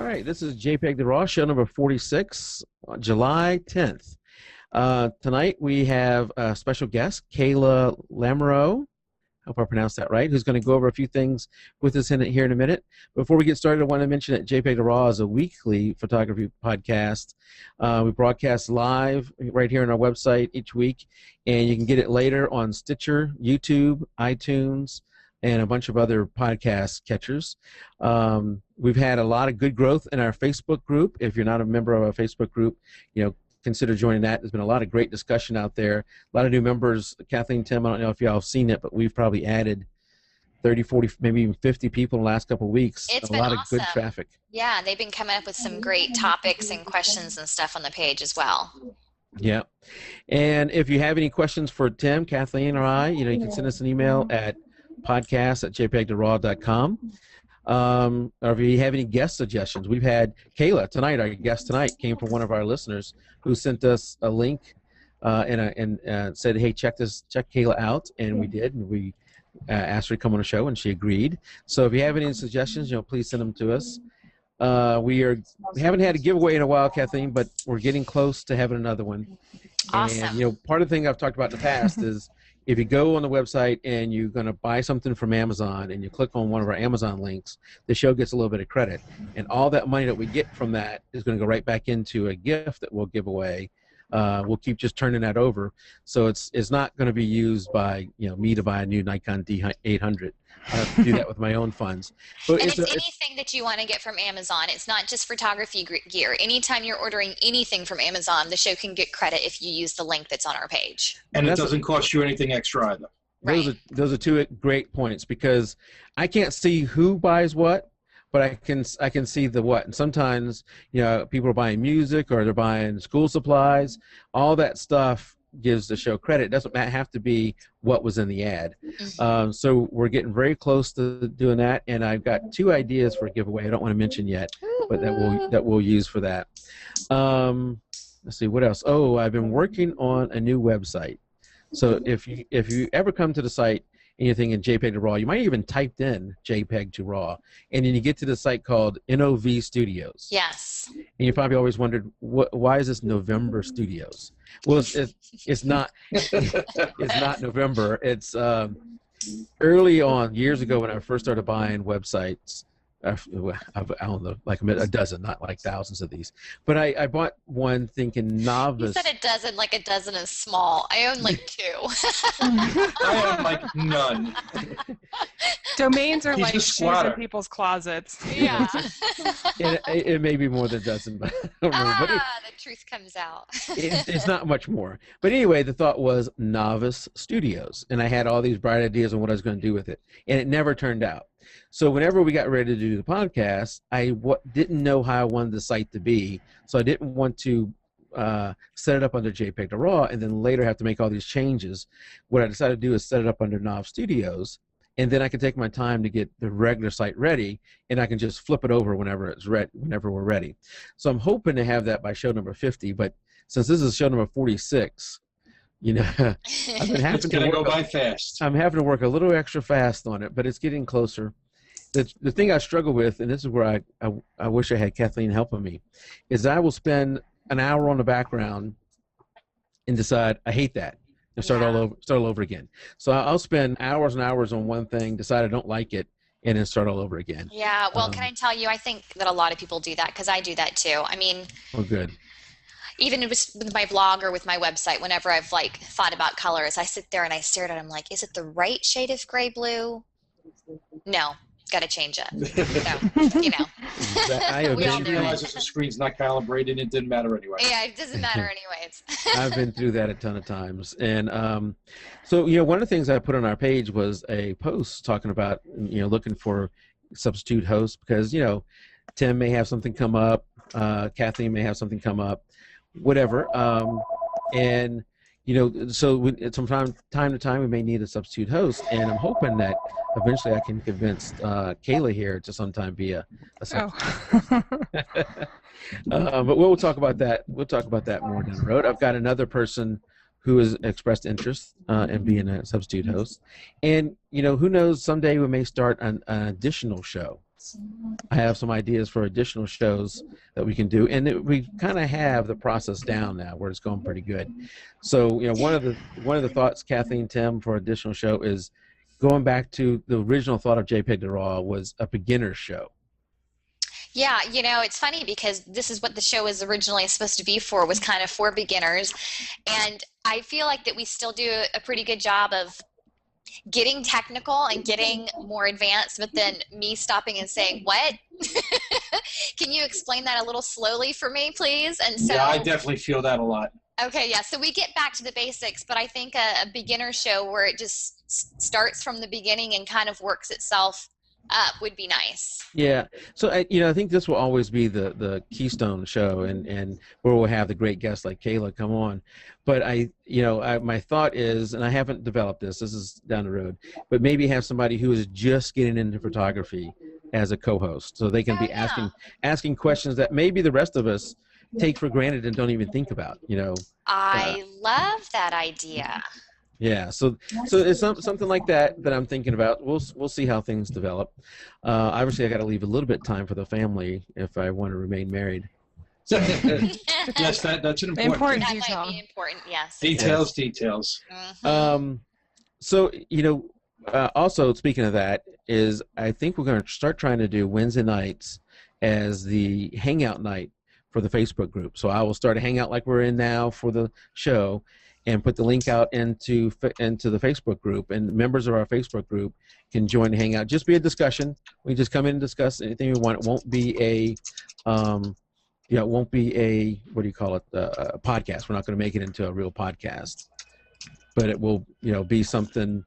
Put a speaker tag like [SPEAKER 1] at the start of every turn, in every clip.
[SPEAKER 1] right, this is jpeg2RAW, show number 46, July 10th. Tonight we have a special guest, Kayla Lamoreaux. Hope I pronounced that right. Who's going to go over a few things with us here in a minute. Before we get started, I want to mention that jpeg2RAW is a weekly photography podcast. We broadcast live right here on our website each week, and you can get it later on Stitcher, YouTube, iTunes, and a bunch of other podcast catchers. We've had a lot of good growth in our Facebook group. If you're not a member of our Facebook group, consider joining that. There's been a lot of great discussion out there. A lot of new members. Kathleen, Tim, I don't know if y'all have seen it, but we've probably added 30, 40, maybe even 50 people in the last couple of weeks.
[SPEAKER 2] It's
[SPEAKER 1] been a lot of good traffic.
[SPEAKER 2] Yeah, they've been coming up with some great topics and questions and stuff on the page as well.
[SPEAKER 1] Yeah. And if you have any questions for Tim, Kathleen, or I, you can send us an email at podcast@jpeg2raw.com. Or if you have any guest suggestions, we've had Kayla tonight. Our guest tonight came from one of our listeners who sent us a link and said, "Hey, check Kayla out," and we did, and we asked her to come on the show, and she agreed. So if you have any suggestions, please send them to us. We haven't had a giveaway in a while, Kathleen, but we're getting close to having another one.
[SPEAKER 2] Awesome.
[SPEAKER 1] And part of the thing I've talked about in the past is, if you go on the website and you're going to buy something from Amazon and you click on one of our Amazon links, the show gets a little bit of credit. And all that money that we get from that is going to go right back into a gift that we'll give away. We'll keep just turning that over. So it's not going to be used by me to buy a new Nikon D800. I have to do that with my own funds. But
[SPEAKER 2] and it's anything that you want to get from Amazon. It's not just photography gear. Anytime you're ordering anything from Amazon, the show can get credit if you use the link that's on our page.
[SPEAKER 3] And it doesn't cost you anything extra either.
[SPEAKER 2] Right.
[SPEAKER 1] Those are two great points, because I can't see who buys what, but I can see the what. And sometimes people are buying music or they're buying school supplies. All that stuff gives the show credit. It doesn't have to be what was in the ad. So we're getting very close to doing that, and I've got 2 ideas for a giveaway I don't want to mention yet, but that we'll use for that. Let's see, what else? Oh, I've been working on a new website. So if you ever come to the site, anything in jpeg2RAW, you might even typed in jpeg2RAW, and then you get to the site called NOV Studios.
[SPEAKER 2] Yes.
[SPEAKER 1] And you probably always wondered, why is this November Studios? Well, it's not it's not November. It's early on, years ago, when I first started buying websites. I don't know, like a dozen, not like thousands of these. But I bought one thinking novice.
[SPEAKER 2] You said a dozen, like a dozen is small. I own like 2.
[SPEAKER 3] I own like none.
[SPEAKER 4] Domains are
[SPEAKER 3] He's
[SPEAKER 4] like
[SPEAKER 3] a
[SPEAKER 4] shoes
[SPEAKER 3] squatter.
[SPEAKER 4] in people's closets.
[SPEAKER 2] Yeah.
[SPEAKER 1] It may be more than a dozen, but I don't remember. But
[SPEAKER 2] the truth comes out.
[SPEAKER 1] it's not much more. But anyway, the thought was Novice Studios, and I had all these bright ideas on what I was going to do with it, and it never turned out. So whenever we got ready to do the podcast, I didn't know how I wanted the site to be, so I didn't want to set it up under jpeg2RAW and then later have to make all these changes. What I decided to do is set it up under Nov Studios, and then I can take my time to get the regular site ready, and I can just flip it over whenever we're ready. So I'm hoping to have that by show number 50, but since this is show number 46, I've been having
[SPEAKER 3] It's going to go by fast.
[SPEAKER 1] I'm having to work a little extra fast on it, but it's getting closer. The thing I struggle with, and this is where I wish I had Kathleen helping me, is I will spend an hour on the background and decide I hate that and start all over again. So I'll spend hours and hours on one thing, decide I don't like it, and then start all over again.
[SPEAKER 2] Yeah. Well, can I tell you? I think that a lot of people do that, because I do that too. I mean.
[SPEAKER 1] Oh, good.
[SPEAKER 2] Even with my blog or with my website, whenever I've thought about colors, I sit there and I stare at it. I'm like, is it the right shade of gray blue? No, got to change it. So,
[SPEAKER 1] I
[SPEAKER 3] You realize the screen's not calibrated. It didn't matter anyway.
[SPEAKER 2] Yeah, it doesn't matter anyways.
[SPEAKER 1] I've been through that a ton of times, and so one of the things I put on our page was a post talking about looking for substitute hosts, because Tim may have something come up, Kathleen may have something come up, whatever, and so from time to time we may need a substitute host, and I'm hoping that eventually I can convince Kayla here to sometime be a substitute. But we'll talk about that. We'll talk about that more down the road. I've got another person who has expressed interest in being a substitute host, and who knows, someday we may start an additional show. I have some ideas for additional shows that we can do, and we kind of have the process down now, where it's going pretty good. So, you know, one of the thoughts, Kathleen, Tim, for additional show is going back to the original thought of jpeg2RAW was a beginner show.
[SPEAKER 2] Yeah, you know, it's funny because this is what the show was originally supposed to be for, was kind of for beginners. And I feel like that we still do a pretty good job of getting technical and getting more advanced, but then me stopping and saying, what? Can you explain that a little slowly for me, please? And so,
[SPEAKER 3] Yeah, I definitely feel that a lot.
[SPEAKER 2] okay, yeah, so we get back to the basics, but I think a beginner show where it just starts from the beginning and kind of works itself up would be nice.
[SPEAKER 1] Yeah, so I think this will always be the keystone show, and where we'll have the great guests like Kayla come on. But my thought is, and I haven't developed this. This is down the road, but maybe have somebody who is just getting into photography as a co-host, so they can be asking questions that maybe the rest of us take for granted and don't even think about.
[SPEAKER 2] I love that idea.
[SPEAKER 1] Yeah, so it's something like that I'm thinking about. We'll see how things develop. Obviously, I got to leave a little bit of time for the family if I want to remain married. So.
[SPEAKER 3] Yes, that's an important
[SPEAKER 2] That
[SPEAKER 4] detail.
[SPEAKER 2] might be important, yes.
[SPEAKER 3] Details.
[SPEAKER 2] Mhm.
[SPEAKER 1] So also speaking of that, is I think we're going to start trying to do Wednesday nights as the hangout night for the Facebook group. So I will start a hangout like we're in now for the show, and put the link out into the Facebook group, and members of our Facebook group can join the hangout. Just be a discussion. We just come in and discuss anything we want. It won't be a what do you call it, a podcast. We're not going to make it into a real podcast, but it will be something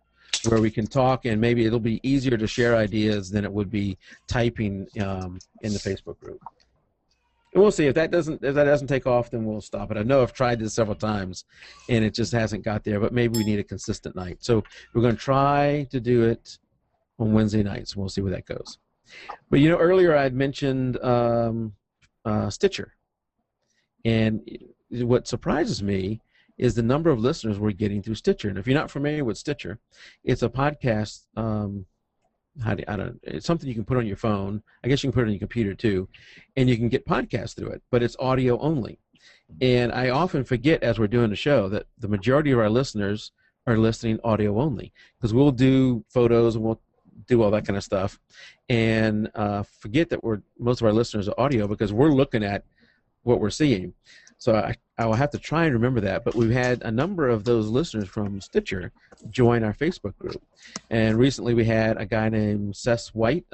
[SPEAKER 1] where we can talk, and maybe it'll be easier to share ideas than it would be typing in the Facebook group. And we'll see if that doesn't take off, then we'll stop it. I know I've tried this several times, and it just hasn't got there. But maybe we need a consistent night. So we're going to try to do it on Wednesday nights. We'll see where that goes. But earlier I'd mentioned Stitcher, and what surprises me is the number of listeners we're getting through Stitcher. And if you're not familiar with Stitcher, it's a podcast. It's something you can put on your phone. I guess you can put it on your computer too, and you can get podcasts through it, but it's audio only. And I often forget as we're doing the show that the majority of our listeners are listening audio only, because we'll do photos and we'll do all that kind of stuff, and forget that most of our listeners are audio because we're looking at what we're seeing. So I will have to try and remember that. But we've had a number of those listeners from Stitcher join our Facebook group, and recently we had a guy named Seth White.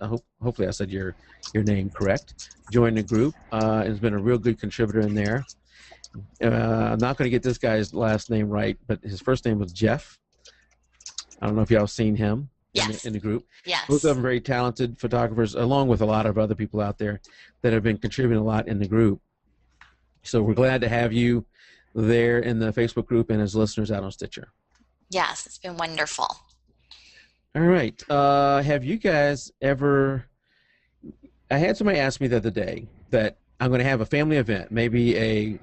[SPEAKER 1] Hopefully I said your name correct. Join the group. Has been a real good contributor in there. I'm not going to get this guy's last name right, but his first name was Jeff. I don't know if y'all seen him.
[SPEAKER 2] Yes.
[SPEAKER 1] In the group.
[SPEAKER 2] Yes.
[SPEAKER 1] Both of them very talented photographers, along with a lot of other people out there that have been contributing a lot in the group. So we're glad to have you there in the Facebook group and as listeners out on Stitcher.
[SPEAKER 2] Yes, it's been wonderful.
[SPEAKER 1] All right. Have you guys ever... I had somebody ask me the other day that I'm going to have a family event, maybe a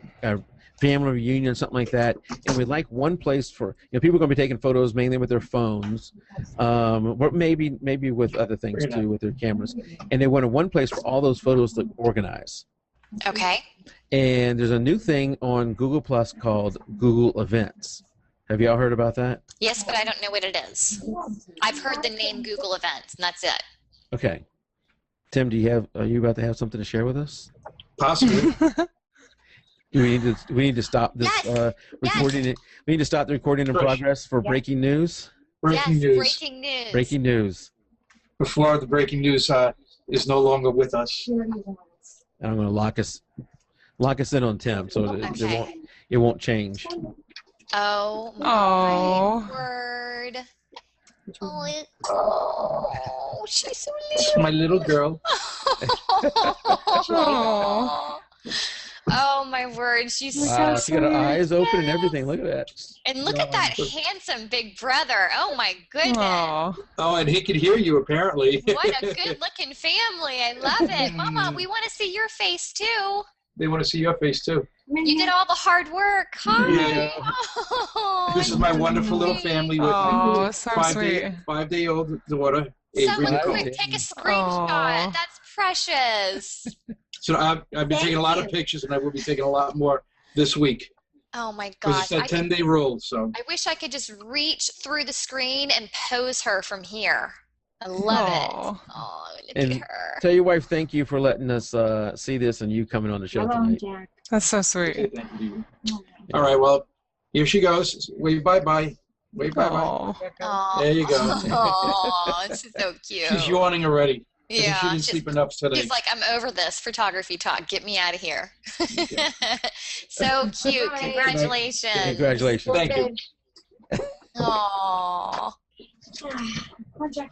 [SPEAKER 1] family reunion, something like that, and we'd like one place for... people are going to be taking photos mainly with their phones, but maybe with other things too, with their cameras, and they wanted one place for all those photos to organize.
[SPEAKER 2] Okay.
[SPEAKER 1] And there's a new thing on Google Plus called Google Events. Have y'all heard about that?
[SPEAKER 2] Yes, but I don't know what it is. I've heard the name Google Events, and that's it.
[SPEAKER 1] Okay. Tim, are you about to have something to share with us?
[SPEAKER 3] Possibly.
[SPEAKER 1] We need to stop this recording.
[SPEAKER 2] Yes.
[SPEAKER 1] We need to stop the recording in progress for breaking news.
[SPEAKER 3] Breaking news.
[SPEAKER 2] Breaking news.
[SPEAKER 1] Breaking news.
[SPEAKER 3] Before the breaking news is no longer with us.
[SPEAKER 1] And I'm going to lock us in on Tim, so it won't change.
[SPEAKER 2] Oh my
[SPEAKER 4] Oh.
[SPEAKER 2] word! Oh, she's so little.
[SPEAKER 3] My little girl.
[SPEAKER 4] Oh.
[SPEAKER 2] Oh my word, she's
[SPEAKER 1] Wow,
[SPEAKER 2] so
[SPEAKER 1] she got her eyes
[SPEAKER 2] sweet.
[SPEAKER 1] open and everything. Look at that.
[SPEAKER 2] And look at that handsome big brother. Oh my goodness.
[SPEAKER 4] Oh.
[SPEAKER 3] Oh, and he could hear you apparently.
[SPEAKER 2] What a good looking family. I love it. Mama, we want to see your face too.
[SPEAKER 3] They want to see your face too.
[SPEAKER 2] You did all the hard work. Hi.
[SPEAKER 3] Yeah.
[SPEAKER 2] Oh,
[SPEAKER 3] This is my wonderful little family with
[SPEAKER 4] Oh,
[SPEAKER 3] me.
[SPEAKER 4] so
[SPEAKER 3] Five-day-old daughter.
[SPEAKER 2] Someone
[SPEAKER 3] Cool.
[SPEAKER 2] quick take a screenshot.
[SPEAKER 4] Aw.
[SPEAKER 2] That's precious.
[SPEAKER 3] So I've been taking a lot of pictures, and I will be taking a lot more this week.
[SPEAKER 2] Oh my
[SPEAKER 3] Because
[SPEAKER 2] gosh.
[SPEAKER 3] it's that 10-day rule. So
[SPEAKER 2] I wish I could just reach through the screen and pose her from here. I love it.
[SPEAKER 4] Aw.
[SPEAKER 2] Oh, look
[SPEAKER 1] And
[SPEAKER 2] at her.
[SPEAKER 1] tell your wife thank you for letting us see this and you coming on the show tonight.
[SPEAKER 5] Jack.
[SPEAKER 4] That's so
[SPEAKER 3] okay,
[SPEAKER 4] sweet.
[SPEAKER 3] thank you. All right. Well, here she goes. Wave bye-bye. Wave bye-bye.
[SPEAKER 4] Aw.
[SPEAKER 3] There you go.
[SPEAKER 2] Oh, this is so cute.
[SPEAKER 3] She's yawning already. I think
[SPEAKER 2] Yeah,
[SPEAKER 3] she didn't sleep enough today.
[SPEAKER 2] she's like, I'm over this phphotography talk. Get me out of here. So cute. Congratulations.
[SPEAKER 1] Congratulations.
[SPEAKER 3] Thank you.
[SPEAKER 2] Aww.
[SPEAKER 5] Oh, Jack.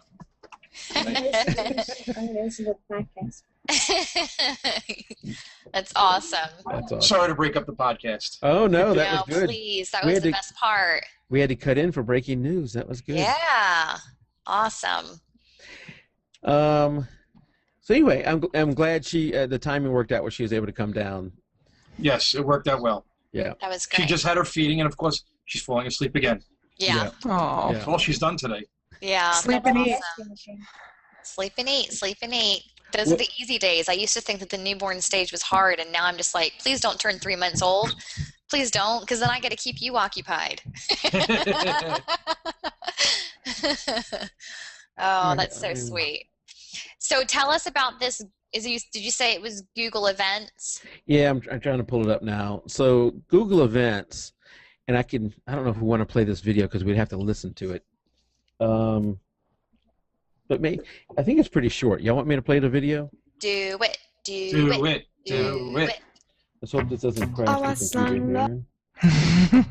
[SPEAKER 2] That's awesome.
[SPEAKER 1] That's awesome.
[SPEAKER 3] Sorry to break up the podcast.
[SPEAKER 1] Oh no, that
[SPEAKER 2] No,
[SPEAKER 1] was good.
[SPEAKER 2] please. That
[SPEAKER 1] We
[SPEAKER 2] was
[SPEAKER 1] had
[SPEAKER 2] the
[SPEAKER 1] to-
[SPEAKER 2] best part.
[SPEAKER 1] We had to cut in for breaking news. That was good.
[SPEAKER 2] Yeah. Awesome.
[SPEAKER 1] So anyway, I'm glad she the timing worked out where she was able to come down.
[SPEAKER 3] Yes, it worked out well.
[SPEAKER 1] Yeah.
[SPEAKER 2] That was
[SPEAKER 3] She
[SPEAKER 2] great.
[SPEAKER 3] just had her feeding, and of course, she's falling asleep again.
[SPEAKER 2] Yeah.
[SPEAKER 4] Aw.
[SPEAKER 3] That's all she's done today.
[SPEAKER 2] Yeah.
[SPEAKER 4] Sleep
[SPEAKER 2] that's
[SPEAKER 4] and eat.
[SPEAKER 2] awesome. Sleep and eat. Sleep and eat. Those are the easy days. I used to think that the newborn stage was hard, and now I'm just like, please don't turn 3 months old. Please don't, because then I got to keep you occupied. Oh, that's so sweet. So tell us about this. Did you say it was Google Events?
[SPEAKER 1] Yeah, I'm trying to pull it up now. So Google Events, and I don't know if we want to play this video because we'd have to listen to it. But I think it's pretty short. Y'all want me to play the video?
[SPEAKER 2] Do it.
[SPEAKER 3] Do it. Do it.
[SPEAKER 1] Let's hope this doesn't crash
[SPEAKER 6] Oh,
[SPEAKER 1] the
[SPEAKER 6] I
[SPEAKER 1] computer
[SPEAKER 6] sang
[SPEAKER 1] here.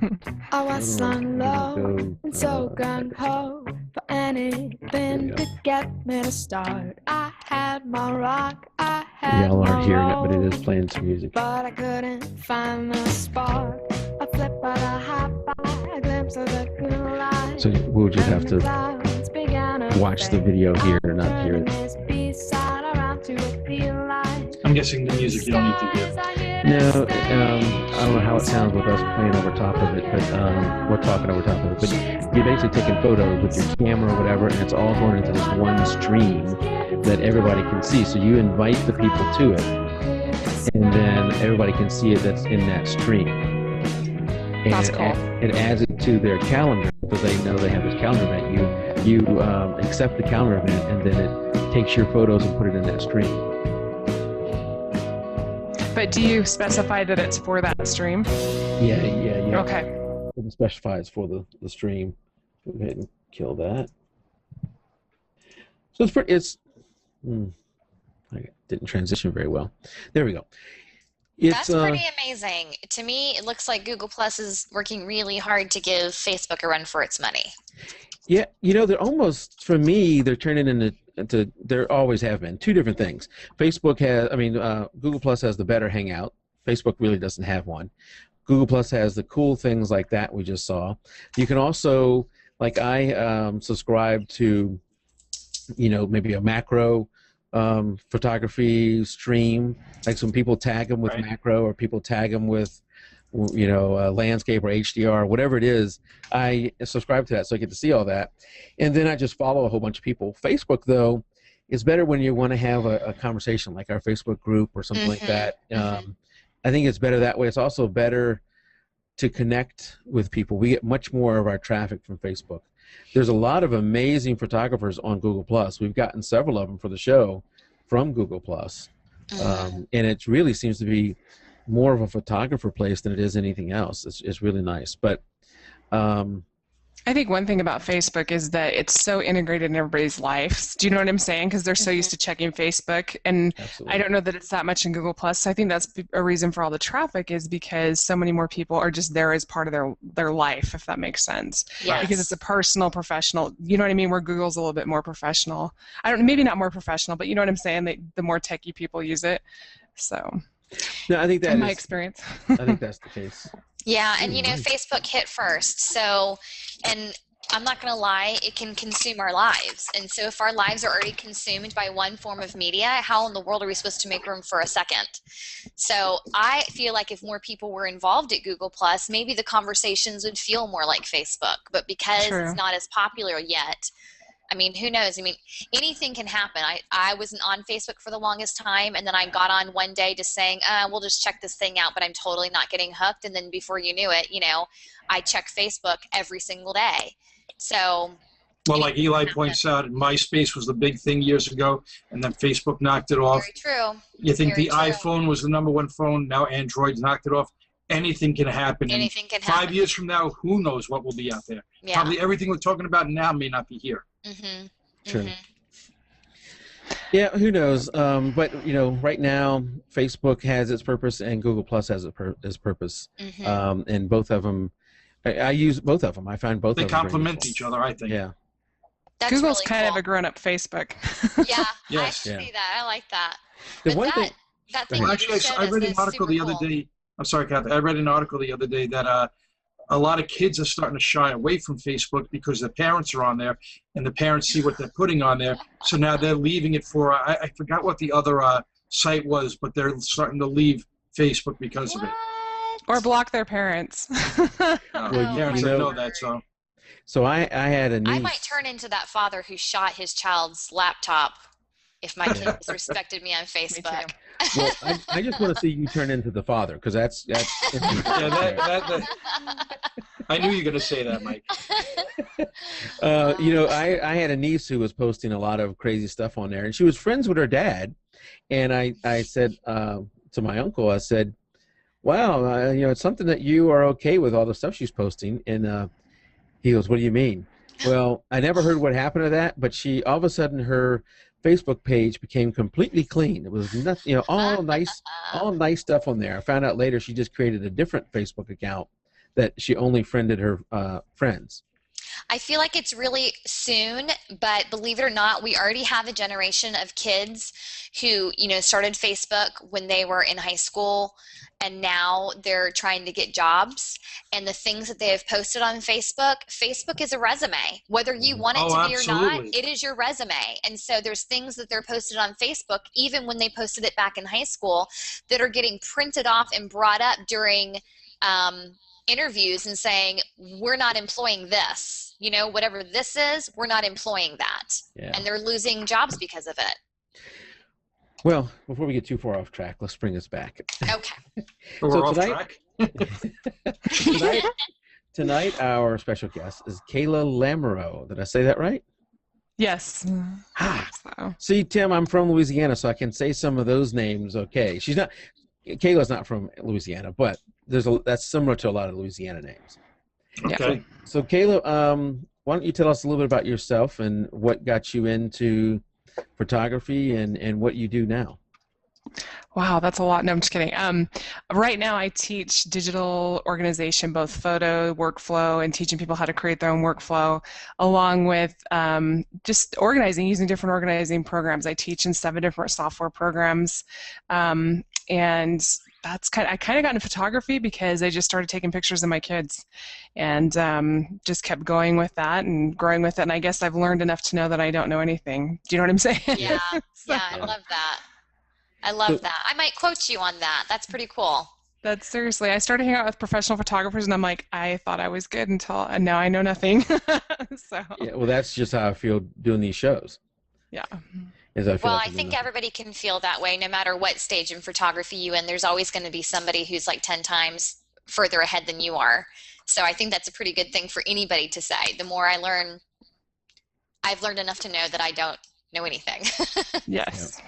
[SPEAKER 6] I was slung low and so gung ho for anything to get me to start. I had my rock, I had
[SPEAKER 1] Y'all aren't
[SPEAKER 6] my
[SPEAKER 1] hearing it, but it
[SPEAKER 6] roll,
[SPEAKER 1] is playing some music.
[SPEAKER 6] but I couldn't find the spark. I flipped by the high by a glimpse of the green light.
[SPEAKER 1] So we'll just have to watch the video here, not hear it.
[SPEAKER 3] I'm guessing the music you don't need to hear.
[SPEAKER 1] No, I don't know how it sounds with us playing over top of it, but we're talking over top of it. But you're basically taking photos with your camera or whatever, and it's all going into this one stream that everybody can see. So you invite the people to it, and then everybody can see it that's in that stream. And
[SPEAKER 4] That's cool.
[SPEAKER 1] It adds it to their calendar because they know they have this calendar event. You accept the calendar event, and then it takes your photos and put it in that stream.
[SPEAKER 4] But do you specify that it's for that stream?
[SPEAKER 1] Yeah.
[SPEAKER 4] Okay.
[SPEAKER 1] It specifies for the stream. Go ahead and kill that. So I didn't transition very well. There we go.
[SPEAKER 2] That's pretty amazing. To me, it looks like Google Plus is working really hard to give Facebook a run for its money.
[SPEAKER 1] Yeah, they're almost, for me, they're turning into there always have been two different things. Google Plus has the better Hangout. Facebook really doesn't have one. Google Plus has the cool things like that we just saw. You can also, like I subscribe to, maybe a macro photography stream. Like some people tag them with macro, or people tag them with, landscape or HDR, whatever it is. I subscribe to that, so I get to see all that. And then I just follow a whole bunch of people. Facebook, though, is better when you want to have a conversation, like our Facebook group or something like that. I think it's better that way. It's also better to connect with people. We get much more of our traffic from Facebook. There's a lot of amazing photographers on Google Plus. We've gotten several of them for the show from Google Plus. And it really seems to be more of a photographer place than it is anything else. It's really nice. But
[SPEAKER 4] I think one thing about Facebook is that it's so integrated in everybody's lives. Do you know what I'm saying? Because they're so used to checking Facebook, and
[SPEAKER 1] absolutely.
[SPEAKER 4] I don't know that it's that much in Google Plus. I think that's a reason for all the traffic, is because so many more people are just there as part of their life, if that makes sense.
[SPEAKER 2] Yes.
[SPEAKER 4] Because it's a personal, professional. You know what I mean? Where Google's a little bit more professional. Maybe not more professional, but you know what I'm saying? The more techie people use it. So,
[SPEAKER 1] no, I think that
[SPEAKER 4] in my experience.
[SPEAKER 1] I think that's the case.
[SPEAKER 2] Yeah, and Facebook hit first. So, and I'm not going to lie, it can consume our lives. And so if our lives are already consumed by one form of media, how in the world are we supposed to make room for a second? So I feel like if more people were involved at Google Plus, maybe the conversations would feel more like Facebook. But because
[SPEAKER 4] True.
[SPEAKER 2] it's not as popular yet, I mean, who knows? I mean, anything can happen. I wasn't on Facebook for the longest time, and then I got on one day just saying, we'll just check this thing out, but I'm totally not getting hooked. And then before you knew it, I check Facebook every single day. So.
[SPEAKER 3] Well, like Eli points out, MySpace was the big thing years ago, and then Facebook knocked it off.
[SPEAKER 2] Very true.
[SPEAKER 3] You think
[SPEAKER 2] Very
[SPEAKER 3] the
[SPEAKER 2] true.
[SPEAKER 3] iPhone was the #1 phone, now Android's knocked it off. Anything can happen.
[SPEAKER 2] Anything can
[SPEAKER 3] happen. 5
[SPEAKER 2] happen.
[SPEAKER 3] years from now, who knows what will be out there.
[SPEAKER 2] Yeah.
[SPEAKER 3] Probably everything we're talking about now may not be here.
[SPEAKER 2] Mm-hmm.
[SPEAKER 1] True.
[SPEAKER 2] Mm-hmm.
[SPEAKER 1] Yeah, who knows? But right now, Facebook has its purpose and Google Plus has its purpose.
[SPEAKER 2] Mm-hmm.
[SPEAKER 1] And both of them, I use both of them. I find both
[SPEAKER 3] They
[SPEAKER 1] of them very
[SPEAKER 3] complement
[SPEAKER 1] useful.
[SPEAKER 3] each other, I think.
[SPEAKER 1] Yeah.
[SPEAKER 2] That's
[SPEAKER 4] Google's
[SPEAKER 2] really
[SPEAKER 4] kind
[SPEAKER 2] cool.
[SPEAKER 4] of a grown-up Facebook.
[SPEAKER 2] Yeah,
[SPEAKER 3] Yes.
[SPEAKER 2] I see that. I like that.
[SPEAKER 1] The
[SPEAKER 2] But
[SPEAKER 1] one thing,
[SPEAKER 2] that
[SPEAKER 1] Go
[SPEAKER 2] thing
[SPEAKER 1] ahead.
[SPEAKER 2] you
[SPEAKER 3] Actually,
[SPEAKER 2] just showed
[SPEAKER 3] I
[SPEAKER 2] us
[SPEAKER 3] read an
[SPEAKER 2] is
[SPEAKER 3] article
[SPEAKER 2] super
[SPEAKER 3] the other
[SPEAKER 2] cool.
[SPEAKER 3] day. I'm sorry, Kathy. I read an article the other day that a lot of kids are starting to shy away from Facebook because their parents are on there, and the parents see what they're putting on there. So now they're leaving it for, I forgot what the other site was, but they're starting to leave Facebook because of it.
[SPEAKER 4] Or block their parents.
[SPEAKER 1] Well,
[SPEAKER 3] Parents
[SPEAKER 1] you
[SPEAKER 3] don't
[SPEAKER 1] know-
[SPEAKER 3] know that, so.
[SPEAKER 1] so I had a niece.
[SPEAKER 2] I might turn into that father who shot his child's laptop if my kids respected me on Facebook.
[SPEAKER 1] Well, I just want to see you turn into the father, because that's
[SPEAKER 3] Yeah, I knew you were going to say that, Mike.
[SPEAKER 1] I had a niece who was posting a lot of crazy stuff on there, and she was friends with her dad. And I said to my uncle, I said, wow, it's something that you are okay with all the stuff she's posting. And he goes, what do you mean? Well, I never heard what happened to that, but all of a sudden her Facebook page became completely clean. It was nothing, all nice stuff on there. I found out later she just created a different Facebook account that she only friended her friends.
[SPEAKER 2] I feel like it's really soon, but believe it or not, we already have a generation of kids who, started Facebook when they were in high school, and now they're trying to get jobs. And the things that they have posted on Facebook is a resume. Whether you want it to be or not,
[SPEAKER 3] absolutely.
[SPEAKER 2] it is your resume. And so there's things that they're posted on Facebook, even when they posted it back in high school, that are getting printed off and brought up during interviews and saying, we're not employing this. Whatever this is, we're not employing that.
[SPEAKER 1] Yeah.
[SPEAKER 2] And they're losing jobs because of it.
[SPEAKER 1] Well, before we get too far off track, let's bring this back.
[SPEAKER 2] Okay.
[SPEAKER 3] We're off
[SPEAKER 1] tonight-
[SPEAKER 3] track.
[SPEAKER 1] Tonight, our special guest is Kayla Lamoreaux. Did I say that right?
[SPEAKER 4] Yes. So.
[SPEAKER 1] See, Tim, I'm from Louisiana, so I can say some of those names okay. Kayla's not from Louisiana, but that's similar to a lot of Louisiana names.
[SPEAKER 3] Okay.
[SPEAKER 1] So Kayla, why don't you tell us a little bit about yourself and what got you into photography and what you do now?
[SPEAKER 4] Wow, that's a lot. No, I'm just kidding. Right now I teach digital organization, both photo, workflow, and teaching people how to create their own workflow, along with just organizing, using different organizing programs. I teach in 7 different software programs, and I kind of got into photography because I just started taking pictures of my kids, and just kept going with that and growing with it. And I guess I've learned enough to know that I don't know anything. Do you know what I'm saying?
[SPEAKER 2] Yeah. Yeah, I love that. I love that. I might quote you on that. That's pretty cool.
[SPEAKER 4] That's seriously. I started hanging out with professional photographers, and I'm like, I thought I was good and now I know nothing. So.
[SPEAKER 1] Yeah, well, that's just how I feel doing these shows.
[SPEAKER 4] Yeah.
[SPEAKER 2] I think everybody can feel that way no matter what stage in photography you in. There's always going to be somebody who's like 10 times further ahead than you are. So I think that's a pretty good thing for anybody to say. The more I learn, I've learned enough to know that I don't know anything.
[SPEAKER 4] Yes.
[SPEAKER 1] Yeah.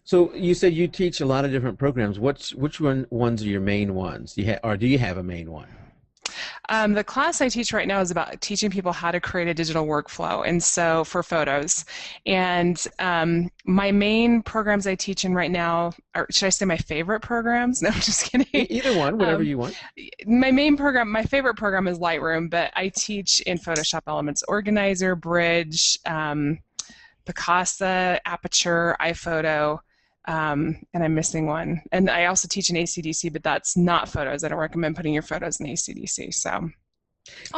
[SPEAKER 1] So you said you teach a lot of different programs. Which ones are your main ones? Do you have a main one?
[SPEAKER 4] The class I teach right now is about teaching people how to create a digital workflow, and so for photos. And my main programs I teach in right now, or should I say my favorite programs? No, I'm just kidding.
[SPEAKER 1] Either one, whatever you want.
[SPEAKER 4] My favorite program is Lightroom, but I teach in Photoshop Elements Organizer, Bridge, Picasa, Aperture, iPhoto, and I'm missing one. And I also teach in ACDC, but that's not photos. I don't recommend putting your photos in ACDC. So.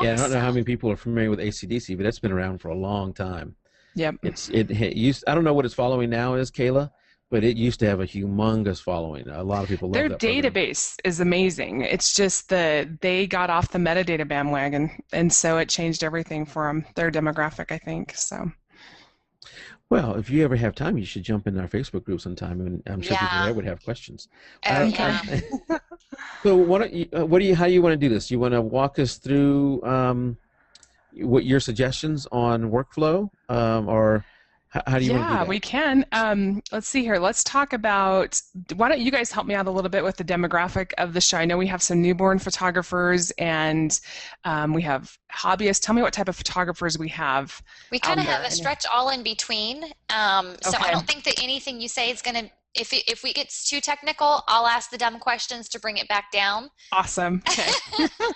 [SPEAKER 1] Yeah, I don't know how many people are familiar with ACDC, but it's been around for a long time.
[SPEAKER 4] Yep.
[SPEAKER 1] I don't know what its following now is, Kayla, but it used to have a humongous following. A lot of people love
[SPEAKER 4] their
[SPEAKER 1] that program.
[SPEAKER 4] database is amazing. It's just they got off the metadata bandwagon, and so it changed everything for them, their demographic, I think. So.
[SPEAKER 1] Well, if you ever have time, you should jump in our Facebook group sometime, and I'm sure people
[SPEAKER 2] Yeah.
[SPEAKER 1] there would have questions.
[SPEAKER 2] Oh,
[SPEAKER 4] Okay.
[SPEAKER 2] yeah.
[SPEAKER 1] So how do you want to do this? You want to walk us through what your suggestions on workflow, or how do you want to do
[SPEAKER 4] Yeah,
[SPEAKER 1] that?
[SPEAKER 4] we can. Let's see here. Let's talk about, why don't you guys help me out a little bit with the demographic of the show? I know we have some newborn photographers and we have hobbyists. Tell me what type of photographers we have
[SPEAKER 2] We kind of
[SPEAKER 4] there.
[SPEAKER 2] have a stretch all in between. So I
[SPEAKER 4] Okay.
[SPEAKER 2] don't think that anything you say is going to, if we get too technical, I'll ask the dumb questions to bring it back down.
[SPEAKER 4] Awesome. Okay.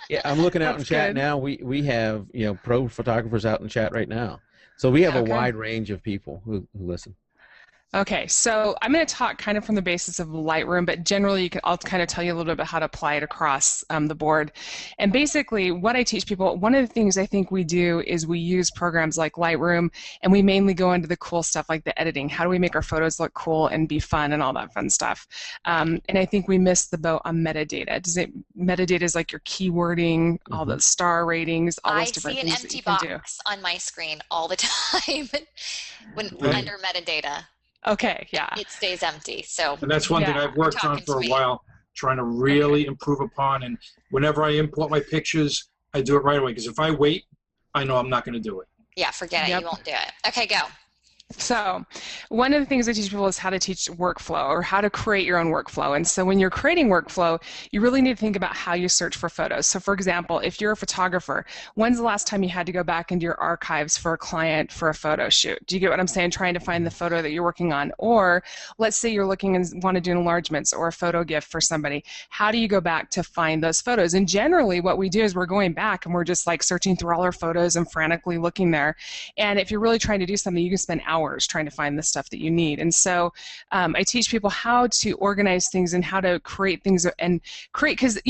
[SPEAKER 1] Yeah, I'm looking out in
[SPEAKER 4] That's
[SPEAKER 1] chat
[SPEAKER 4] good.
[SPEAKER 1] now. We have pro photographers out in chat right now, so we have a
[SPEAKER 4] Okay.
[SPEAKER 1] wide range of people who listen.
[SPEAKER 4] Okay, so I'm going to talk kind of from the basis of Lightroom, but generally I'll kind of tell you a little bit about how to apply it across the board. And basically what I teach people, one of the things I think we do is we use programs like Lightroom, and we mainly go into the cool stuff like the editing. How do we make our photos look cool and be fun and all that fun stuff? And I think we missed the boat on metadata. Metadata is like your keywording, all the star ratings, all those
[SPEAKER 2] I
[SPEAKER 4] different
[SPEAKER 2] see an
[SPEAKER 4] things that
[SPEAKER 2] empty
[SPEAKER 4] you can do.
[SPEAKER 2] box on my screen all the time
[SPEAKER 3] Right.
[SPEAKER 2] under metadata.
[SPEAKER 4] Okay, yeah.
[SPEAKER 2] It stays empty. So
[SPEAKER 3] And that's one thing
[SPEAKER 4] Yeah.
[SPEAKER 3] I've worked on
[SPEAKER 2] Talking
[SPEAKER 3] for
[SPEAKER 2] to
[SPEAKER 3] a
[SPEAKER 2] me.
[SPEAKER 3] while, trying to really improve upon. And whenever I import my pictures, I do it right away. Because if I wait, I know I'm not going to do it.
[SPEAKER 2] yeah, forget it.
[SPEAKER 4] Yep.
[SPEAKER 2] You won't do it. Okay, go.
[SPEAKER 4] So one of the things I teach people is how to teach workflow, or how to create your own workflow. And so when you're creating workflow, you really need to think about how you search for photos. So for example, if you're a photographer, when's the last time you had to go back into your archives for a client for a photo shoot? Do you get what I'm saying? Trying to find the photo that you're working on. Or let's say you're looking and want to do enlargements or a photo gift for somebody. How do you go back to find those photos? And generally what we do is we're going back and we're just like searching through all our photos and frantically looking there. And if you're really trying to do something, you can spend hours trying to find the stuff that you need. And so I teach people how to organize things and how to create things and create, because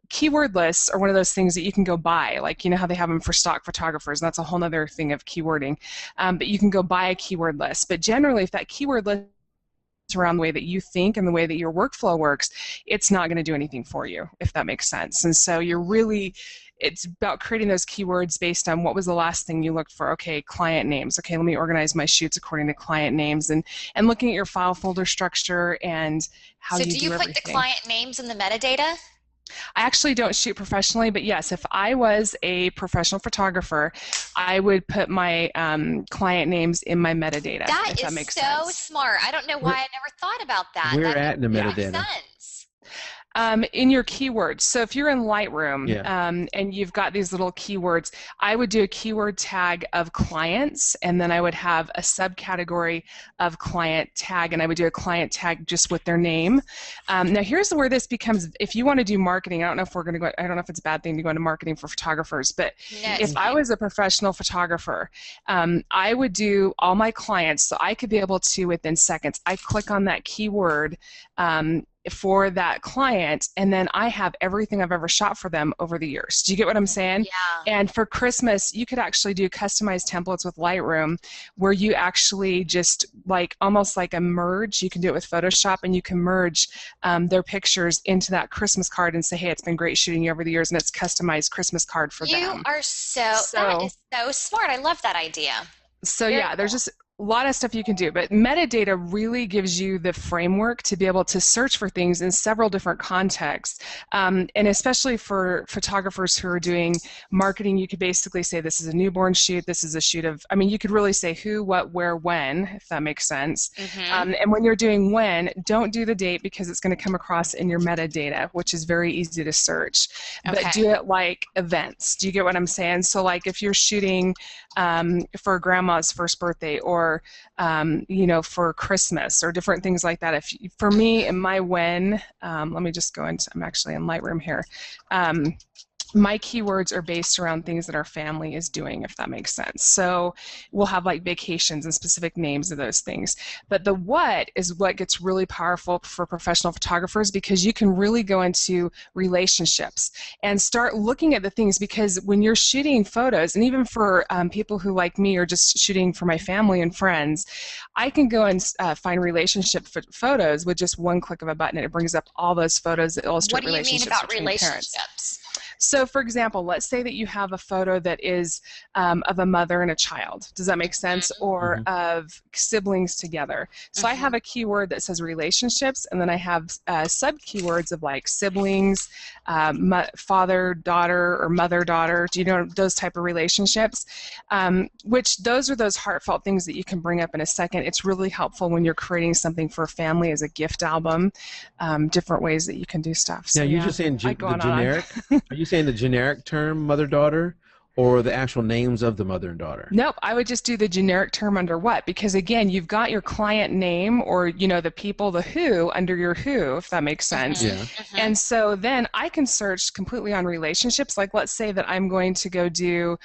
[SPEAKER 4] keyword lists are one of those things that you can go buy, like how they have them for stock photographers, and that's a whole other thing of keywording. But you can go buy a keyword list. But generally, if that keyword list around the way that you think and the way that your workflow works, it's not going to do anything for you, if that makes sense. And so it's about creating those keywords based on what was the last thing you looked for. Okay, client names. Okay, let me organize my shoots according to client names, and looking at your file folder structure and how
[SPEAKER 2] So
[SPEAKER 4] you
[SPEAKER 2] do you put
[SPEAKER 4] everything.
[SPEAKER 2] the client names in the metadata?
[SPEAKER 4] I actually don't shoot professionally, but yes, if I was a professional photographer, I would put my client names in my metadata.
[SPEAKER 2] That
[SPEAKER 4] if that
[SPEAKER 2] is
[SPEAKER 4] makes
[SPEAKER 2] so
[SPEAKER 4] sense.
[SPEAKER 2] smart. I don't know why I never thought about that.
[SPEAKER 1] Where
[SPEAKER 2] That
[SPEAKER 1] at in the
[SPEAKER 2] makes
[SPEAKER 1] metadata?
[SPEAKER 2] sense.
[SPEAKER 4] In your keywords. So if you're in Lightroom and you've got these little keywords, I would do a keyword tag of clients, and then I would have a subcategory of client tag, and I would do a client tag just with their name. Now here's where this becomes, if you want to do marketing, I don't know if it's a bad thing to go into marketing for photographers, but
[SPEAKER 2] No,
[SPEAKER 4] if I was a professional photographer, I would do all my clients, so I could be able to, within seconds, I click on that keyword for that client, and then I have everything I've ever shot for them over the years. Do you get what I'm saying?
[SPEAKER 2] Yeah.
[SPEAKER 4] And for Christmas, you could actually do customized templates with Lightroom where you actually just almost like a merge. You can do it with Photoshop, and you can merge their pictures into that Christmas card and say, hey, it's been great shooting you over the years, and it's customized Christmas card for them.
[SPEAKER 2] You are that is so smart. I love that idea.
[SPEAKER 4] So
[SPEAKER 2] Very
[SPEAKER 4] yeah, there's
[SPEAKER 2] cool.
[SPEAKER 4] just a lot of stuff you can do, but metadata really gives you the framework to be able to search for things in several different contexts. And especially for photographers who are doing marketing, you could basically say this is a newborn shoot, this is a shoot of, you could really say who, what, where, when, if that makes sense.
[SPEAKER 2] Mm-hmm.
[SPEAKER 4] And when you're doing when, don't do the date because it's going to come across in your metadata, which is very easy to search.
[SPEAKER 2] Okay.
[SPEAKER 4] But do it like events. Do you get what I'm saying? So like if you're shooting for grandma's first birthday, or for Christmas, or different things like that. For me, in my when, let me just go into, I'm actually in Lightroom here. My keywords are based around things that our family is doing, if that makes sense. So we'll have like vacations and specific names of those things. But the what is what gets really powerful for professional photographers, because you can really go into relationships and start looking at the things, because when you're shooting photos, and even for people who like me are just shooting for my family and friends, I can go and find relationship photos with just one click of a button, and it brings up all those photos that illustrate
[SPEAKER 2] What do you mean
[SPEAKER 4] relationships
[SPEAKER 2] about
[SPEAKER 4] between parents.
[SPEAKER 2] relationships?
[SPEAKER 4] So, for example, let's say that you have a photo that is of a mother and a child. Does that make sense? Or of siblings together. So I have a keyword that says relationships, and then I have sub-keywords of like siblings, father-daughter, or mother-daughter. Do you know those type of relationships? Which those are those heartfelt things that you can bring up in a second. It's really helpful when you're creating something for a family as a gift album, different ways that you can do stuff. So,
[SPEAKER 1] now, you're just saying the generic, are you saying the generic term mother-daughter, or the actual names of the mother and daughter?
[SPEAKER 4] Nope, I would just do the generic term under what? Because again, you've got your client name, or the people, the who, under your who, if that makes sense.
[SPEAKER 1] Yeah.
[SPEAKER 4] And so then I can search completely on relationships. Like, let's say that I'm going to go do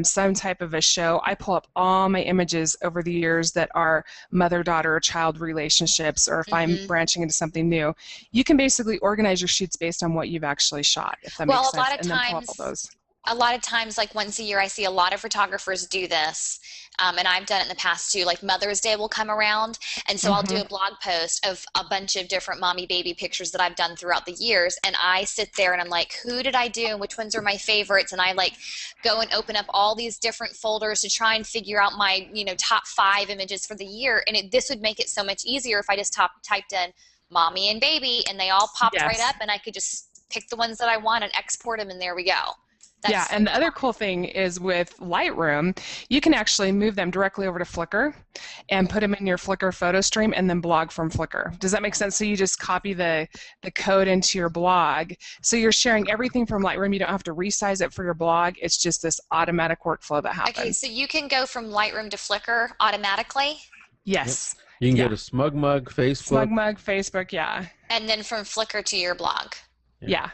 [SPEAKER 4] some type of a show. I pull up all my images over the years that are mother-daughter or child relationships, or if I'm branching into something new. You can basically organize your shoots based on what you've actually shot, if that makes sense.
[SPEAKER 2] Well, a lot of
[SPEAKER 4] and then pull
[SPEAKER 2] times,
[SPEAKER 4] up all those.
[SPEAKER 2] a lot of times, like once a year, I see a lot of photographers do this, and I've done it in the past too. Like Mother's Day will come around, and so I'll do a blog post of a bunch of different mommy baby pictures that I've done throughout the years, and I sit there and I'm like, who did I do and which ones are my favorites? And I like go and open up all these different folders to try and figure out my top 5 images for the year, and this would make it so much easier if I just typed in mommy and baby, and they all popped right up, and I could just pick the ones that I want and export them, and there we go.
[SPEAKER 4] Yeah, and the other cool thing is with Lightroom, you can actually move them directly over to Flickr and put them in your Flickr photo stream and then blog from Flickr. Does that make sense? So you just copy the code into your blog. So you're sharing everything from Lightroom. You don't have to resize it for your blog. It's just this automatic workflow that happens.
[SPEAKER 2] Okay, so you can go from Lightroom to Flickr automatically?
[SPEAKER 4] Yes.
[SPEAKER 1] Yep. You can go to SmugMug, Facebook.
[SPEAKER 4] SmugMug, Facebook, yeah.
[SPEAKER 2] And then from Flickr to your blog?
[SPEAKER 4] Yeah.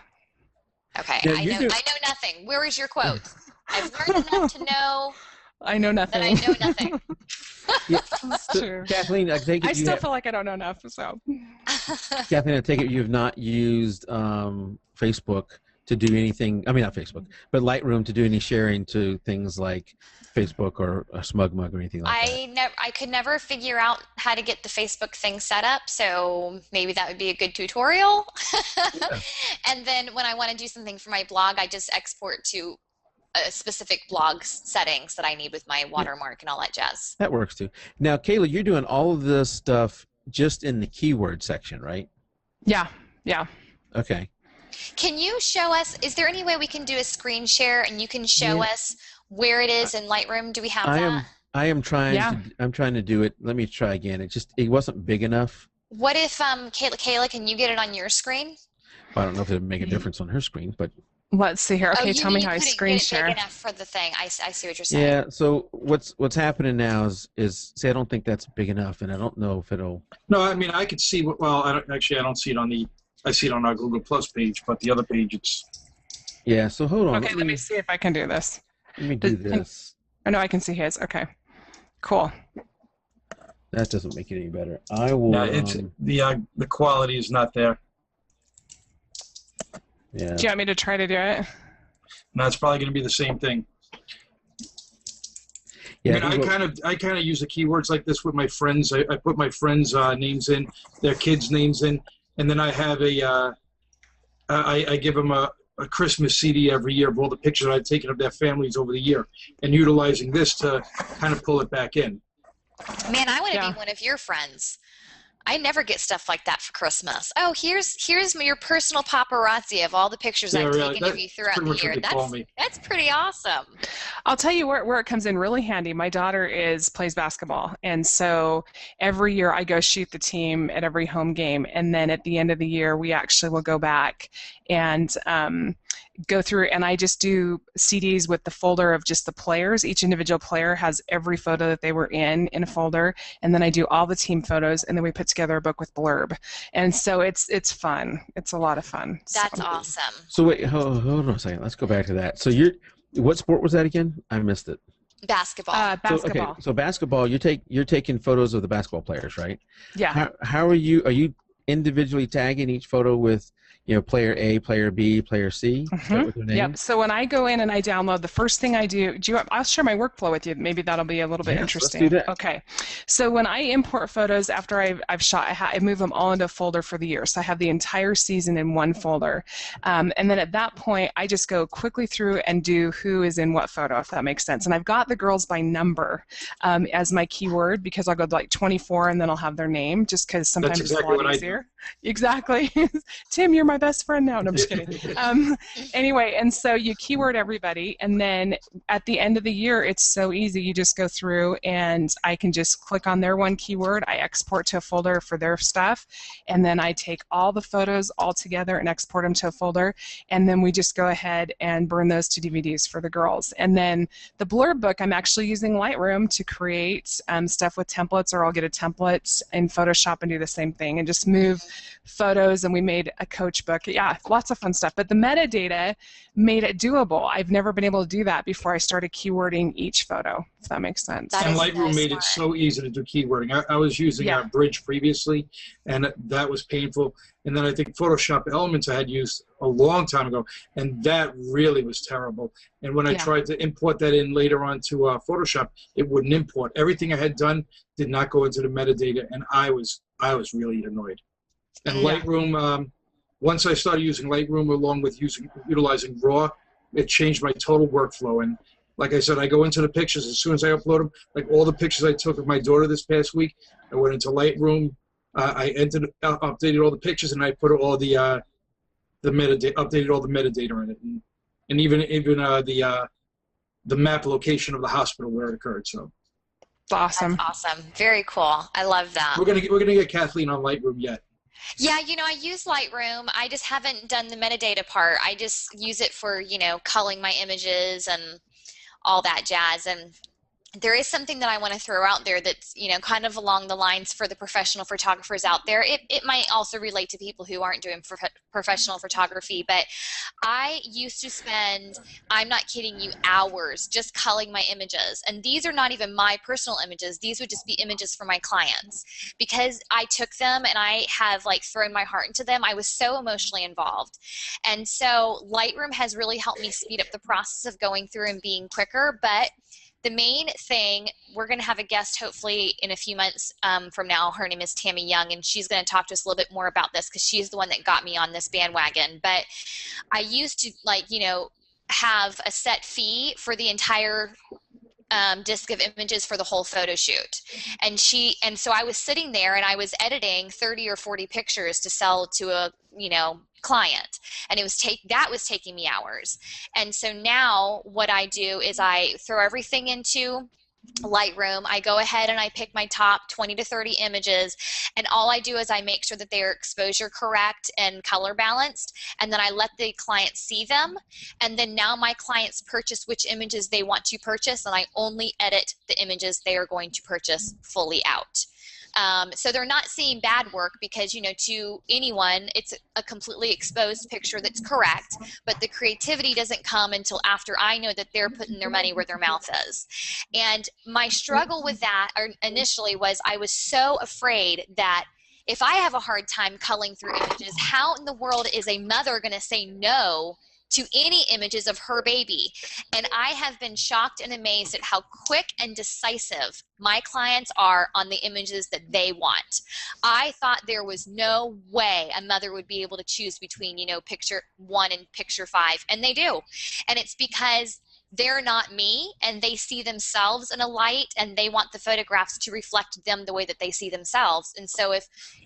[SPEAKER 2] Okay,
[SPEAKER 1] Now,
[SPEAKER 2] I know nothing. Where is your quote? I've learned enough to know
[SPEAKER 4] I know nothing.
[SPEAKER 2] that I know nothing.
[SPEAKER 4] That's true.
[SPEAKER 1] Kathleen, I take it
[SPEAKER 4] I still feel like I don't know enough, so.
[SPEAKER 1] Kathleen, I take it you've not used Facebook to do anything, I mean not Facebook, but Lightroom to do any sharing to things like Facebook or SmugMug or anything like that.
[SPEAKER 2] I could never figure out how to get the Facebook thing set up, so maybe that would be a good tutorial.
[SPEAKER 1] Yeah.
[SPEAKER 2] And then when I want to do something for my blog, I just export to a specific blog settings that I need with my watermark and all that jazz.
[SPEAKER 1] That works too. Now, Kayla, you're doing all of this stuff just in the keyword section, right?
[SPEAKER 4] Yeah, yeah.
[SPEAKER 1] Okay.
[SPEAKER 2] Can you show us, is there any way we can do a screen share and you can show us where it is in Lightroom? Do we have that?
[SPEAKER 1] I am trying I'm trying to do it. Let me try again. It wasn't big enough.
[SPEAKER 2] What if Kayla, can you get it on your screen?
[SPEAKER 1] I don't know if it would make a difference on her screen, but
[SPEAKER 4] let's see here. Okay, tell me how I screen share.
[SPEAKER 2] Big enough for the thing. I see what you're saying.
[SPEAKER 1] Yeah, so what's happening now is see, I don't think that's big enough, and I don't know if it'll.
[SPEAKER 3] No, I mean I could see what. Well, I don't see it on the. I see it on our Google Plus page, but the other page it's.
[SPEAKER 1] Yeah. So hold on.
[SPEAKER 4] Okay, let me see if I can do this.
[SPEAKER 1] Let me do this.
[SPEAKER 4] Oh no, I can see his. Okay, cool.
[SPEAKER 1] That doesn't make it any better. I will.
[SPEAKER 3] Yeah, it's the quality is not there.
[SPEAKER 1] Yeah.
[SPEAKER 4] Do you want me to try to do it?
[SPEAKER 3] No, it's probably going to be the same thing.
[SPEAKER 1] Yeah,
[SPEAKER 3] I mean, I kind of use the keywords like this with my friends. I put my friends' names in, their kids' names in, and then I have I give them a Christmas CD every year of all the pictures I've taken of their families over the year, and utilizing this to kind of pull it back in.
[SPEAKER 2] Man, I want to be one of your friends. I never get stuff like that for Christmas. Oh, here's your personal paparazzi of all the pictures I've taken of you throughout the year. That's pretty awesome.
[SPEAKER 4] I'll tell you where it comes in really handy. My daughter plays basketball, and so every year I go shoot the team at every home game, and then at the end of the year we actually will go back and go through, and I just do CDs with the folder of just the players. Each individual player has every photo that they were in a folder, and then I do all the team photos, and then we put together a book with blurb. And so it's fun. It's a lot of fun.
[SPEAKER 2] That's awesome.
[SPEAKER 1] So wait, hold on a second. Let's go back to that. So what sport was that again? I missed it.
[SPEAKER 2] Basketball.
[SPEAKER 4] Basketball.
[SPEAKER 1] So basketball, you're taking photos of the basketball players, right?
[SPEAKER 4] Yeah.
[SPEAKER 1] How are you individually tagging each photo with, player A, player B, player C? Is that what they're named?
[SPEAKER 4] Yep. So when I go in and I download, the first thing I do, I'll share my workflow with you. Maybe that'll be a little bit
[SPEAKER 1] Yes,
[SPEAKER 4] interesting.
[SPEAKER 1] let's do that.
[SPEAKER 4] Okay. So when I import photos after I've shot, I move them all into a folder for the year. So I have the entire season in one folder. And then at that point, I just go quickly through and do who is in what photo, if that makes sense. And I've got the girls by number as my keyword, because I'll go to like 24 and then I'll have their name, just because sometimes
[SPEAKER 3] That's exactly
[SPEAKER 4] it's a lot easier. Exactly. Tim, you're my best friend now. No, I'm just kidding. Anyway, and so you keyword everybody, and then at the end of the year, it's so easy. You just go through, and I can just click on their one keyword. I export to a folder for their stuff, and then I take all the photos all together and export them to a folder, and then we just go ahead and burn those to DVDs for the girls. And then the blurb book, I'm actually using Lightroom to create stuff with templates, or I'll get a template in Photoshop and do the same thing, and just move photos, and we made a coach book. Yeah, lots of fun stuff. But the metadata made it doable. I've never been able to do that before I started keywording each photo, if that makes sense.
[SPEAKER 3] And Lightroom made it so easy to do keywording. I was using Bridge previously, and that was painful. And then I think Photoshop Elements I had used a long time ago, and that really was terrible. And when I tried to import that in later on to Photoshop, it wouldn't import. Everything I had done did not go into the metadata, and I was really annoyed. And Lightroom, once I started using Lightroom along with utilizing RAW, it changed my total workflow. And like I said, I go into the pictures as soon as I upload them. Like all the pictures I took of my daughter this past week, I went into Lightroom, I updated all the pictures, and I put all the metadata, updated all the metadata in it, and even the map location of the hospital where it occurred. So.
[SPEAKER 4] Awesome.
[SPEAKER 2] That's awesome. Very cool. I love that.
[SPEAKER 3] We're gonna get Kathleen on Lightroom yet.
[SPEAKER 2] Yeah, I use Lightroom. I just haven't done the metadata part. I just use it for, culling my images and all that jazz. And there is something that I want to throw out there that's, kind of along the lines for the professional photographers out there. It might also relate to people who aren't doing professional photography, but I used to spend, I'm not kidding you, hours just culling my images. And these are not even my personal images. These would just be images for my clients. Because I took them and I have thrown my heart into them, I was so emotionally involved. And so Lightroom has really helped me speed up the process of going through and being quicker. But the main thing, we're going to have a guest hopefully in a few months from now. Her name is Tammy Young, and she's going to talk to us a little bit more about this because she's the one that got me on this bandwagon. But I used to, have a set fee for the entire disk of images for the whole photo shoot. And so I was sitting there and I was editing 30 or 40 pictures to sell to a, client, and that was taking me hours. And so now what I do is I throw everything into Lightroom. I go ahead and I pick my top 20 to 30 images, and all I do is I make sure that they are exposure correct and color balanced, and then I let the client see them, and then now my clients purchase which images they want to purchase, and I only edit the images they are going to purchase fully out. So they're not seeing bad work because, to anyone, it's a completely exposed picture that's correct, but the creativity doesn't come until after I know that they're putting their money where their mouth is. And my struggle with that initially was I was so afraid that if I have a hard time culling through images, how in the world is a mother going to say no to any images of her baby? And I have been shocked and amazed at how quick and decisive my clients are on the images that they want. I thought there was no way a mother would be able to choose between, picture 1 and picture 5, and they do. And it's because they're not me, and they see themselves in a light, and they want the photographs to reflect them the way that they see themselves. And so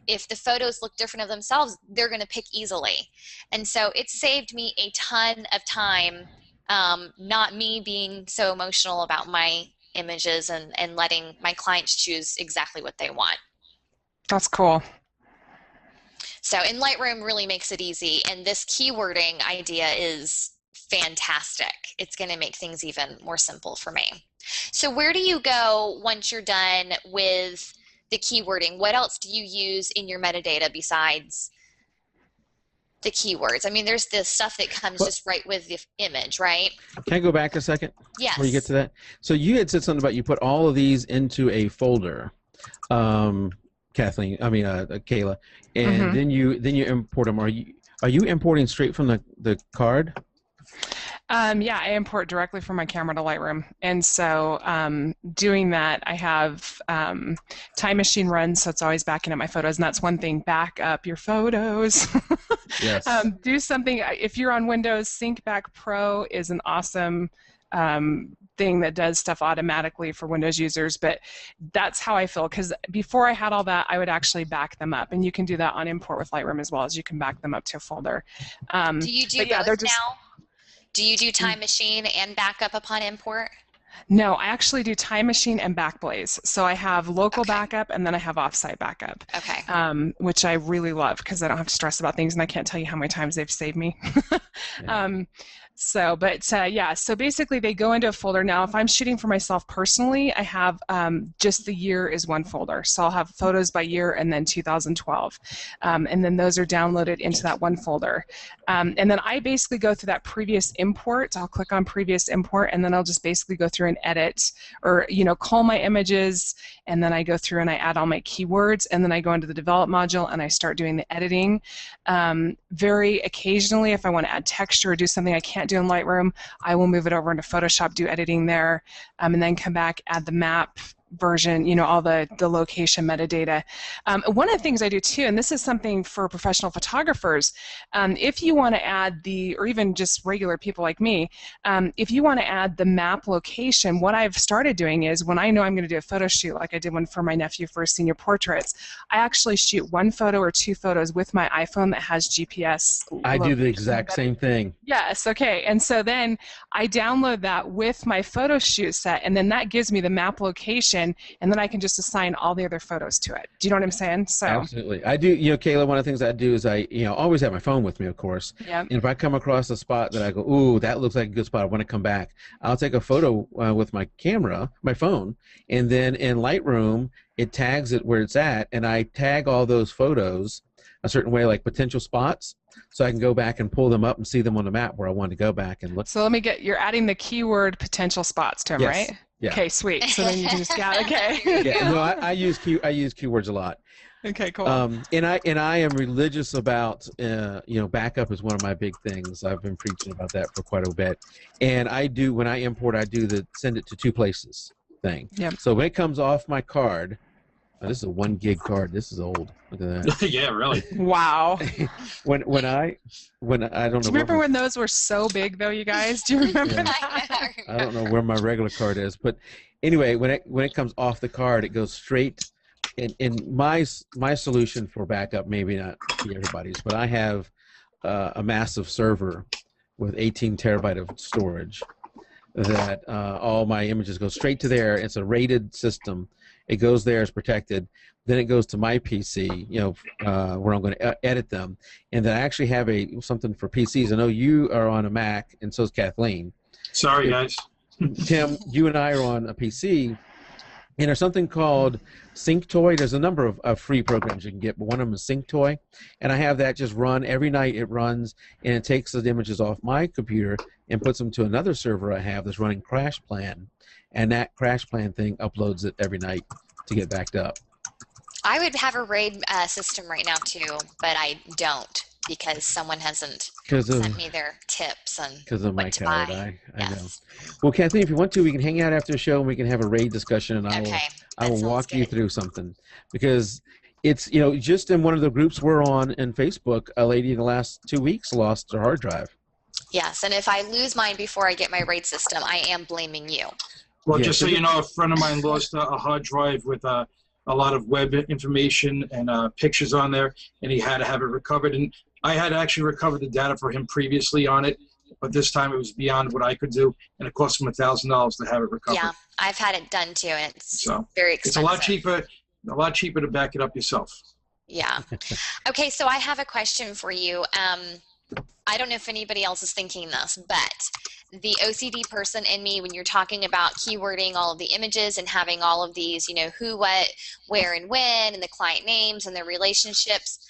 [SPEAKER 2] if the photos look different of themselves, they're going to pick easily. And so it saved me a ton of time, not me being so emotional about my images and letting my clients choose exactly what they want.
[SPEAKER 4] That's cool.
[SPEAKER 2] So, and Lightroom really makes it easy, and this keywording idea is fantastic. It's going to make things even more simple for me. So where do you go once you're done with the keywording? What else do you use in your metadata besides the keywords? I mean, there's this stuff that comes just right with the image, right?
[SPEAKER 1] Can I go back a second?
[SPEAKER 2] Yes.
[SPEAKER 1] Before you get to that? So you had said something about you put all of these into a folder. Can Kathleen. I mean, Kayla, and
[SPEAKER 4] Mhm.
[SPEAKER 1] then you import them. Are you importing straight from the card?
[SPEAKER 4] Yeah, I import directly from my camera to Lightroom. And so doing that, I have Time Machine runs, so it's always backing up my photos. And that's one thing, back up your photos.
[SPEAKER 1] Yes.
[SPEAKER 4] Do something, if you're on Windows, SyncBack Pro is an awesome thing that does stuff automatically for Windows users. But that's how I feel, because before I had all that, I would actually back them up. And you can do that on Import with Lightroom as well, as you can back them up to a folder.
[SPEAKER 2] Do you do
[SPEAKER 4] but yeah,
[SPEAKER 2] both
[SPEAKER 4] they're just,
[SPEAKER 2] now? Do you do Time Machine and backup upon import?
[SPEAKER 4] No, I actually do Time Machine and Backblaze. So I have local
[SPEAKER 2] Okay.
[SPEAKER 4] backup and then I have offsite backup,
[SPEAKER 2] Okay.
[SPEAKER 4] which I really love because I don't have to stress about things, and I can't tell you how many times they've saved me.
[SPEAKER 1] Yeah.
[SPEAKER 4] Yeah, so basically they go into a folder. Now, if I'm shooting for myself personally, I have just the year is one folder. So I'll have photos by year and then 2012. And then those are downloaded into that one folder. And then I basically go through that previous import. I'll click on previous import, and then I'll just basically go through and edit, or call my images, and then I go through and I add all my keywords, and then I go into the develop module and I start doing the editing. Very occasionally, if I want to add texture or do something I can't do in Lightroom, I will move it over into Photoshop, do editing there, and then come back, add the map version, all the location metadata. One of the things I do too, and this is something for professional photographers, if you want to add or even just regular people like me, if you want to add the map location, what I've started doing is when I know I'm going to do a photo shoot, like I did one for my nephew for his senior portraits, I actually shoot one photo or two photos with my iPhone that has GPS.
[SPEAKER 1] I do the exact same thing.
[SPEAKER 4] Yes, okay. And so then I download that with my photo shoot set, and then that gives me the map location, and then I can just assign all the other photos to it. Do you know what I'm saying? So
[SPEAKER 1] Absolutely. I do, Kayla, one of the things I do is I always have my phone with me, of course.
[SPEAKER 4] yeah.
[SPEAKER 1] And if I come across a spot that I go, ooh, that looks like a good spot, I want to come back, I'll take a photo with my camera, my phone, and then in Lightroom, it tags it where it's at, and I tag all those photos a certain way, like potential spots, so I can go back and pull them up and see them on the map where I want to go back and look.
[SPEAKER 4] So let me you're adding the keyword potential spots to them,
[SPEAKER 1] Yes.
[SPEAKER 4] right?
[SPEAKER 1] Yeah.
[SPEAKER 4] Okay, sweet. So then you just got okay.
[SPEAKER 1] Yeah, no, I use keywords a lot.
[SPEAKER 4] Okay, cool.
[SPEAKER 1] And I am religious about backup is one of my big things. I've been preaching about that for quite a bit. And when I import, I do the send it to two places thing.
[SPEAKER 4] Yep.
[SPEAKER 1] So when it comes off my card, this is a 1 gig card. This is old. Look at that.
[SPEAKER 3] Yeah, really.
[SPEAKER 4] Wow.
[SPEAKER 1] when I don't know.
[SPEAKER 4] Do you remember when those were so big though, you guys? Do you remember
[SPEAKER 1] Yeah.
[SPEAKER 4] that?
[SPEAKER 1] I don't know where my regular card is, but anyway, when it comes off the card, it goes straight. In my solution for backup, maybe not to everybody's, but I have a massive server with 18 terabyte of storage that all my images go straight to there. It's a rated system. It goes there, it's protected. Then it goes to my PC, where I'm going to edit them. And then I actually have something for PCs. I know you are on a Mac, and so is Kathleen.
[SPEAKER 3] Sorry, guys.
[SPEAKER 1] Tim, you and I are on a PC, and there's something called SyncToy. There's a number of free programs you can get, but one of them is SyncToy. And I have that just run every night. It runs, and it takes the images off my computer and puts them to another server I have that's running Crash Plan. And that Crash Plan thing uploads it every night to get backed up.
[SPEAKER 2] I would have a RAID system right now too, but I don't because someone hasn't sent me their tips on
[SPEAKER 1] because of my
[SPEAKER 2] what to
[SPEAKER 1] card.
[SPEAKER 2] buy.
[SPEAKER 1] I know. Well, Kathleen, if you want to, we can hang out after the show and we can have a RAID discussion, and I will walk you through something, because it's just in one of the groups we're on in Facebook, a lady in the last 2 weeks lost her hard drive.
[SPEAKER 2] Yes, and if I lose mine before I get my RAID system, I am blaming you.
[SPEAKER 3] Well, just so you know, a friend of mine lost a hard drive with a lot of web information and pictures on there, and he had to have it recovered. And I had actually recovered the data for him previously on it, but this time it was beyond what I could do, and it cost him $1,000 to have it recovered.
[SPEAKER 2] Yeah, I've had it done too, and it's very expensive.
[SPEAKER 3] It's a lot cheaper to back it up yourself.
[SPEAKER 2] Yeah. Okay, so I have a question for you. I don't know if anybody else is thinking this, but the OCD person in me, when you're talking about keywording all of the images and having all of these, who, what, where, and when, and the client names and their relationships,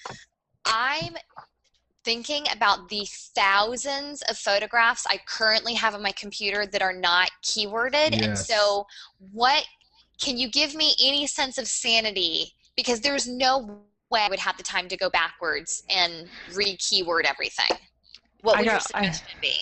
[SPEAKER 2] I'm thinking about the thousands of photographs I currently have on my computer that are not keyworded.
[SPEAKER 1] Yes.
[SPEAKER 2] And so can you give me any sense of sanity? because there's no way I would have the time to go backwards and re-keyword everything. What would your suggestion be?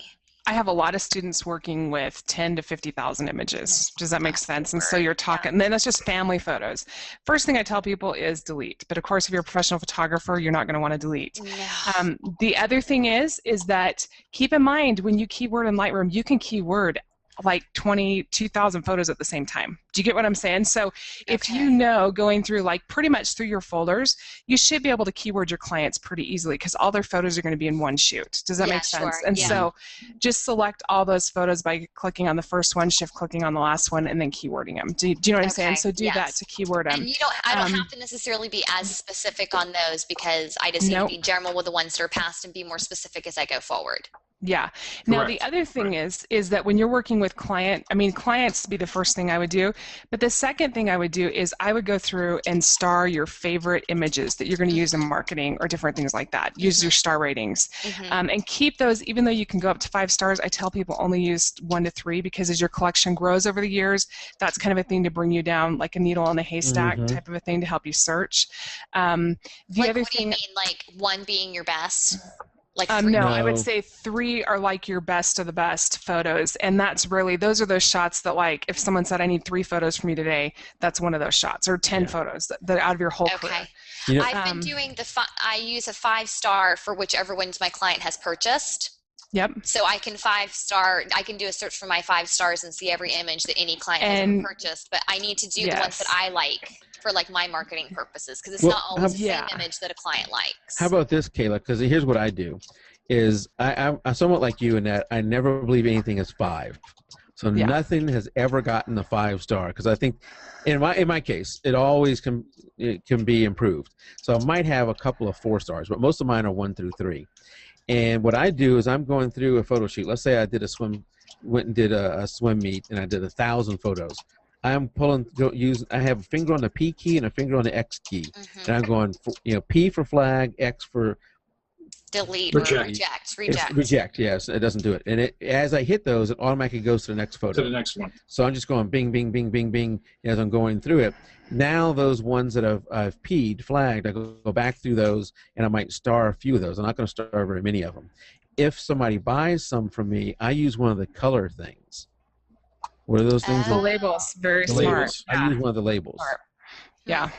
[SPEAKER 4] I have a lot of students working with 10 to 50,000 images. Does that make sense? And so you're talking, and then that's just family photos. First thing I tell people is delete. But of course, if you're a professional photographer, you're not going to want to delete.
[SPEAKER 2] No.
[SPEAKER 4] The other thing is that keep in mind when you keyword in Lightroom, you can keyword like 22,000 photos at the same time. Do you get what I'm saying? So if you know going through like pretty much through your folders, you should be able to keyword your clients pretty easily because all their photos are going to be in one shoot. Does that make sense?
[SPEAKER 2] Sure.
[SPEAKER 4] And so just select all those photos by clicking on the first one, shift clicking on the last one, and then keywording them. Do you know what I'm saying? So do that to keyword them.
[SPEAKER 2] And I don't have to necessarily be as specific on those because I just need to be general with the ones that are past and be more specific as I go forward.
[SPEAKER 4] Yeah. Now the other thing is that when you're working with clients be the first thing I would do, but the second thing I would do is I would go through and star your favorite images that you're going to use in marketing or different things like that. Use your star ratings and keep those, even though you can go up to 5 stars, I tell people only use 1 to 3 because as your collection grows over the years, that's kind of a thing to bring you down like a needle in a haystack type of a thing to help you search. The other
[SPEAKER 2] what do you mean, like 1 being your best? Like
[SPEAKER 4] no, I would say 3 are like your best of the best photos, and that's really, those are those shots that like if someone said I need 3 photos from you today, that's one of those shots, or 10 photos that out of your whole career.
[SPEAKER 2] You know, I've been doing I use a 5-star for whichever ones my client has purchased.
[SPEAKER 4] Yep.
[SPEAKER 2] So I can 5-star. I can do a search for my 5 stars and see every image that any client has ever purchased. But I need to do the ones that I like for like my marketing purposes because it's not always the same image that a client likes.
[SPEAKER 1] How about this, Kayla? Because here's what I do: is I'm somewhat like you in that I never believe anything is 5. So nothing has ever gotten the 5-star because I think, in my case, it always can be improved. So I might have a couple of 4 stars, but most of mine are 1 through 3. And what I do is I'm going through a photo shoot. Let's say I did went and did a swim meet, and I did 1,000 photos. I'm I have a finger on the P key and a finger on the X key, and I'm going, P for flag, X for
[SPEAKER 2] delete, reject.
[SPEAKER 1] Reject, yes, it doesn't do it. And as I hit those, it automatically goes to the next photo.
[SPEAKER 3] To the next one.
[SPEAKER 1] So I'm just going bing, bing, bing, bing, bing as I'm going through it. Now those ones that I've P'd, flagged, I go back through those, and I might star a few of those. I'm not going to star very many of them. If somebody buys some from me, I use one of the color things. What are those things?
[SPEAKER 4] The labels. Very smart.
[SPEAKER 1] Labels. I use one of the labels.
[SPEAKER 4] Smart. Yeah.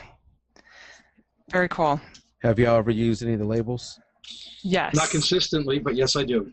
[SPEAKER 4] Very cool.
[SPEAKER 1] Have y'all ever used any of the labels?
[SPEAKER 4] Yes.
[SPEAKER 3] Not consistently, but yes, I do.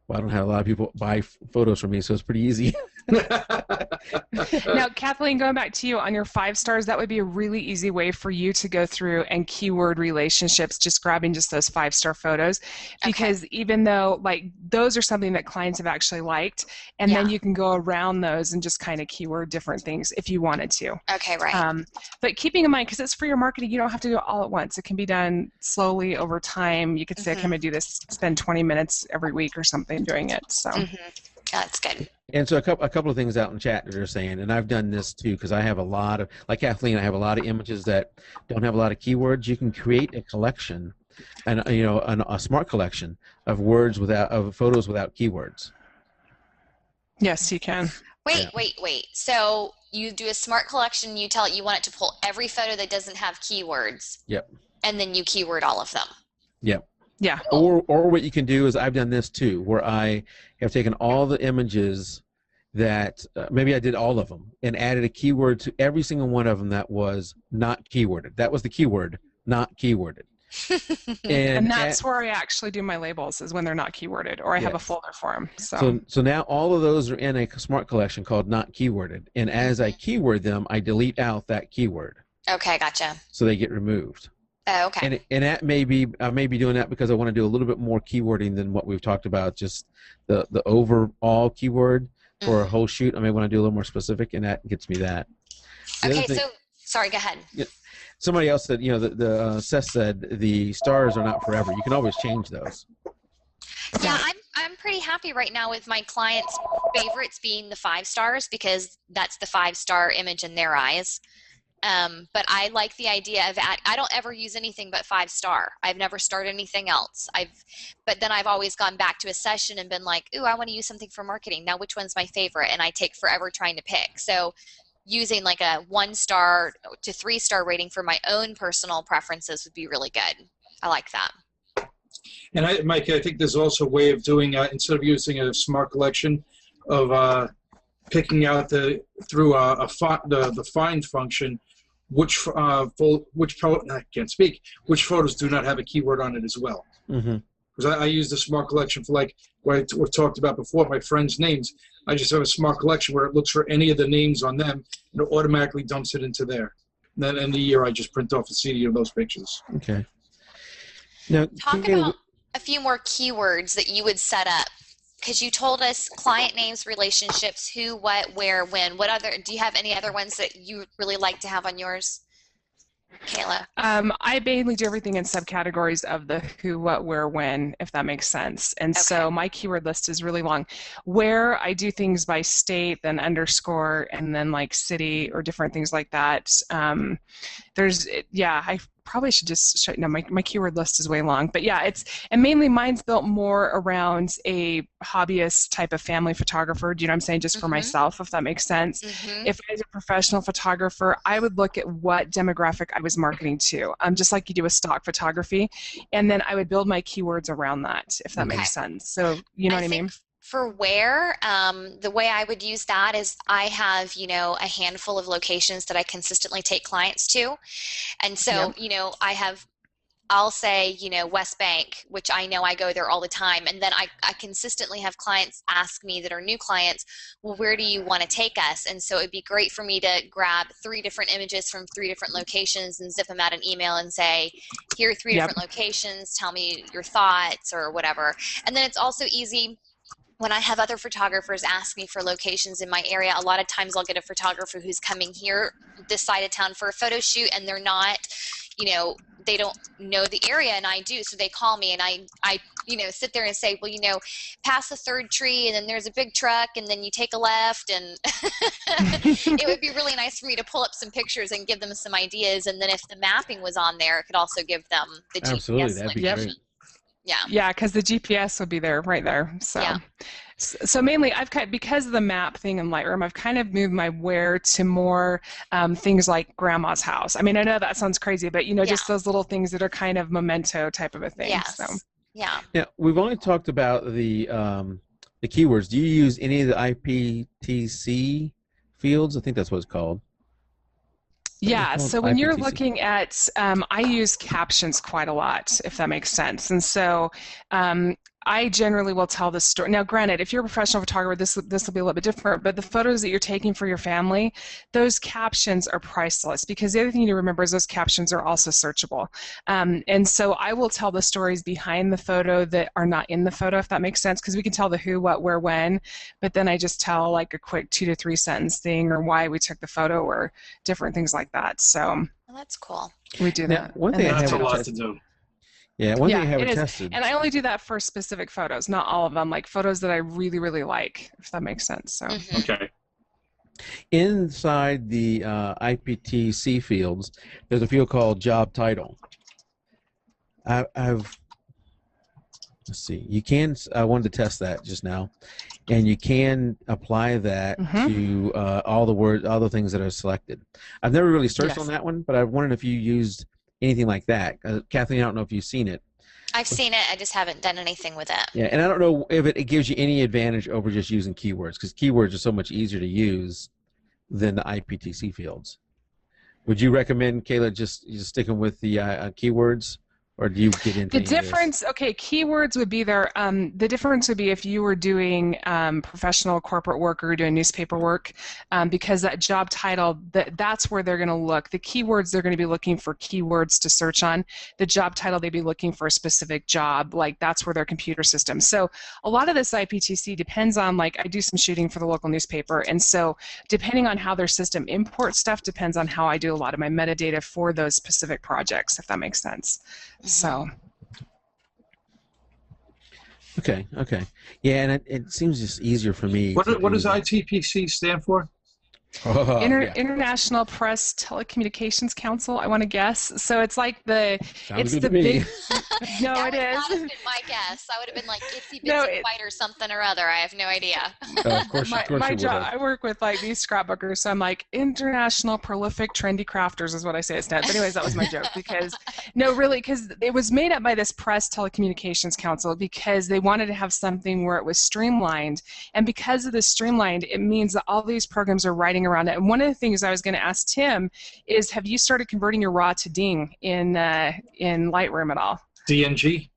[SPEAKER 1] Well, I don't have a lot of people buy photos from me, so it's pretty easy.
[SPEAKER 4] Now, Kathleen, going back to you on your 5 stars, that would be a really easy way for you to go through and keyword relationships, just grabbing just those 5-star photos, because even though like those are something that clients have actually liked, and then you can go around those and just kind of keyword different things if you wanted to.
[SPEAKER 2] Okay, right.
[SPEAKER 4] But keeping in mind, because it's for your marketing, you don't have to do it all at once. It can be done slowly over time. You could say, I'm going to do this, spend 20 minutes every week or something doing it. So.
[SPEAKER 2] That's good.
[SPEAKER 1] And so a couple of things out in chat that they're saying, and I've done this too because I have a lot of, like Kathleen, I have a lot of images that don't have a lot of keywords. You can create a collection, and a smart collection of photos without keywords.
[SPEAKER 4] Yes, you can.
[SPEAKER 2] Wait. So you do a smart collection. You tell it you want it to pull every photo that doesn't have keywords.
[SPEAKER 1] Yep.
[SPEAKER 2] And then you keyword all of them.
[SPEAKER 1] Yep.
[SPEAKER 4] Yeah.
[SPEAKER 1] Or what you can do is I've done this too, where I have taken all the images that maybe I did all of them and added a keyword to every single one of them that was not keyworded. That was the keyword, not keyworded.
[SPEAKER 4] And that's where I actually do my labels, is when they're not keyworded, or I have a folder for them.
[SPEAKER 1] So now all of those are in a smart collection called not keyworded, and as I keyword them, I delete out that keyword.
[SPEAKER 2] Okay, gotcha.
[SPEAKER 1] So they get removed.
[SPEAKER 2] Oh, okay.
[SPEAKER 1] And that may be doing that because I want to do a little bit more keywording than what we've talked about, just the overall keyword for a whole shoot. I may want to do a little more specific, and that gets me that.
[SPEAKER 2] Okay, so sorry, go ahead.
[SPEAKER 1] Yeah, somebody else said, Seth said the stars are not forever. You can always change those.
[SPEAKER 2] Yeah, I'm pretty happy right now with my clients' favorites being the 5 stars because that's the 5-star image in their eyes. But I like the idea of I don't ever use anything but 5-star. I've never started anything else. But then I've always gone back to a session and been like, ooh, I want to use something for marketing. Now, which one's my favorite? And I take forever trying to pick. So using like a 1-star to 3-star rating for my own personal preferences would be really good. I like that.
[SPEAKER 3] And Mike, I think there's also a way of doing, instead of using a smart collection, of picking out the find function, which which photos do not have a keyword on it as well. Because I use the smart collection for, like what we talked about before, my friends' names. I just have a smart collection where it looks for any of the names on them and it automatically dumps it into there. And then in the year, I just print off a CD of those pictures.
[SPEAKER 1] Okay. Now,
[SPEAKER 2] talk about a few more keywords that you would set up, because you told us client names, relationships, who, what, where, when. What other? Do you have any other ones that you really like to have on yours, Kayla?
[SPEAKER 4] I mainly do everything in subcategories of the who, what, where, when, if that makes sense. And so my keyword list is really long. Where I do things by state, then underscore, and then like city or different things like that. I probably should just show you. No, my keyword list is way long, but yeah, and mainly mine's built more around a hobbyist type of family photographer. Do you know what I'm saying? Just for myself, if that makes sense. If I was a professional photographer, I would look at what demographic I was marketing to, just like you do with stock photography, and then I would build my keywords around that, if that makes sense. So you know what I mean?
[SPEAKER 2] For where, the way I would use that is I have, a handful of locations that I consistently take clients to. And so, I'll say, West Bank, which I know I go there all the time. And then I consistently have clients ask me that are new clients, well, where do you want to take us? And so it'd be great for me to grab 3 different images from 3 different locations and zip them out an email and say, here are 3 different locations, tell me your thoughts or whatever. And then it's also easy when I have other photographers ask me for locations in my area. A lot of times I'll get a photographer who's coming here this side of town for a photo shoot, and they're not, they don't know the area, and I do. So they call me, and I sit there and say, well, past the 3rd tree, and then there's a big truck, and then you take a left, and it would be really nice for me to pull up some pictures and give them some ideas. And then if the mapping was on there, it could also give them the GPS
[SPEAKER 1] that'd be
[SPEAKER 2] location.
[SPEAKER 1] great.
[SPEAKER 4] Yeah, because the GPS would be there, right there. So mainly I've because of the map thing in Lightroom, I've kind of moved my where to more things like grandma's house. I mean, I know that sounds crazy, but just those little things that are kind of memento type of a thing.
[SPEAKER 2] Yes.
[SPEAKER 4] So.
[SPEAKER 2] Yeah.
[SPEAKER 1] Yeah, we've only talked about the keywords. Do you use any of the IPTC fields? I think that's what it's called.
[SPEAKER 4] Yeah, so when you're looking at, I use captions quite a lot, if that makes sense. And so I generally will tell the story. Now, granted, if you're a professional photographer, this will be a little bit different, but the photos that you're taking for your family, those captions are priceless, because the other thing you need to remember is those captions are also searchable. And so I will tell the stories behind the photo that are not in the photo, if that makes sense, because we can tell the who, what, where, when, but then I just tell like a quick 2 to 3 sentence thing, or why we took the photo, or different things like that. So
[SPEAKER 2] well, that's cool.
[SPEAKER 4] We do that.
[SPEAKER 1] One thing
[SPEAKER 3] That's a lot to do.
[SPEAKER 1] Yeah, one thing I haven't tested.
[SPEAKER 4] And I only do that for specific photos, not all of them, like photos that I really, really like, if that makes sense. So
[SPEAKER 3] Okay.
[SPEAKER 1] Inside the IPTC fields, there's a field called job title. Let's see, you can, I wanted to test that just now, and you can apply that to all the things that are selected. I've never really searched on that one, but I wondered if you used anything like that. Kathleen, I don't know if you've seen it.
[SPEAKER 2] I've seen it. I just haven't done anything with it.
[SPEAKER 1] Yeah, and I don't know if it gives you any advantage over just using keywords, because keywords are so much easier to use than the IPTC fields. Would you recommend, Kayla, just sticking with the keywords? Or do you get into
[SPEAKER 4] the difference? Okay, keywords would be there. The difference would be if you were doing professional corporate work or doing newspaper work, because that job title, that's where they're going to look. The keywords, they're going to be looking for keywords to search on. The job title, they'd be looking for a specific job. Like that's where their computer system. So a lot of this IPTC depends on, like, I do some shooting for the local newspaper, and so depending on how their system imports stuff depends on how I do a lot of my metadata for those specific projects, if that makes sense. So.
[SPEAKER 1] Okay. Yeah, and it seems just easier for me.
[SPEAKER 3] What does ITPC stand for?
[SPEAKER 4] International Press Telecommunications Council, I want to guess. So it's like the,
[SPEAKER 1] Sounds
[SPEAKER 4] it's the big, No,
[SPEAKER 2] That
[SPEAKER 4] it
[SPEAKER 2] would
[SPEAKER 4] is.
[SPEAKER 2] not have been my guess. I would have been like itsy bitsy
[SPEAKER 4] No,
[SPEAKER 2] spider something or other. I have no idea.
[SPEAKER 1] Of course,
[SPEAKER 4] my
[SPEAKER 1] of course
[SPEAKER 4] my
[SPEAKER 1] you would
[SPEAKER 4] job,
[SPEAKER 1] have.
[SPEAKER 4] I work with like these scrapbookers, so I'm like international prolific trendy crafters is what I say it's not. But anyways, that was my joke because no, really, because it was made up by this Press Telecommunications Council because they wanted to have something where it was streamlined, and because of the streamlined, it means that all these programs are writing around it. And one of the things I was going to ask Tim is, have you started converting your RAW to Ding in Lightroom at all?
[SPEAKER 3] DNG.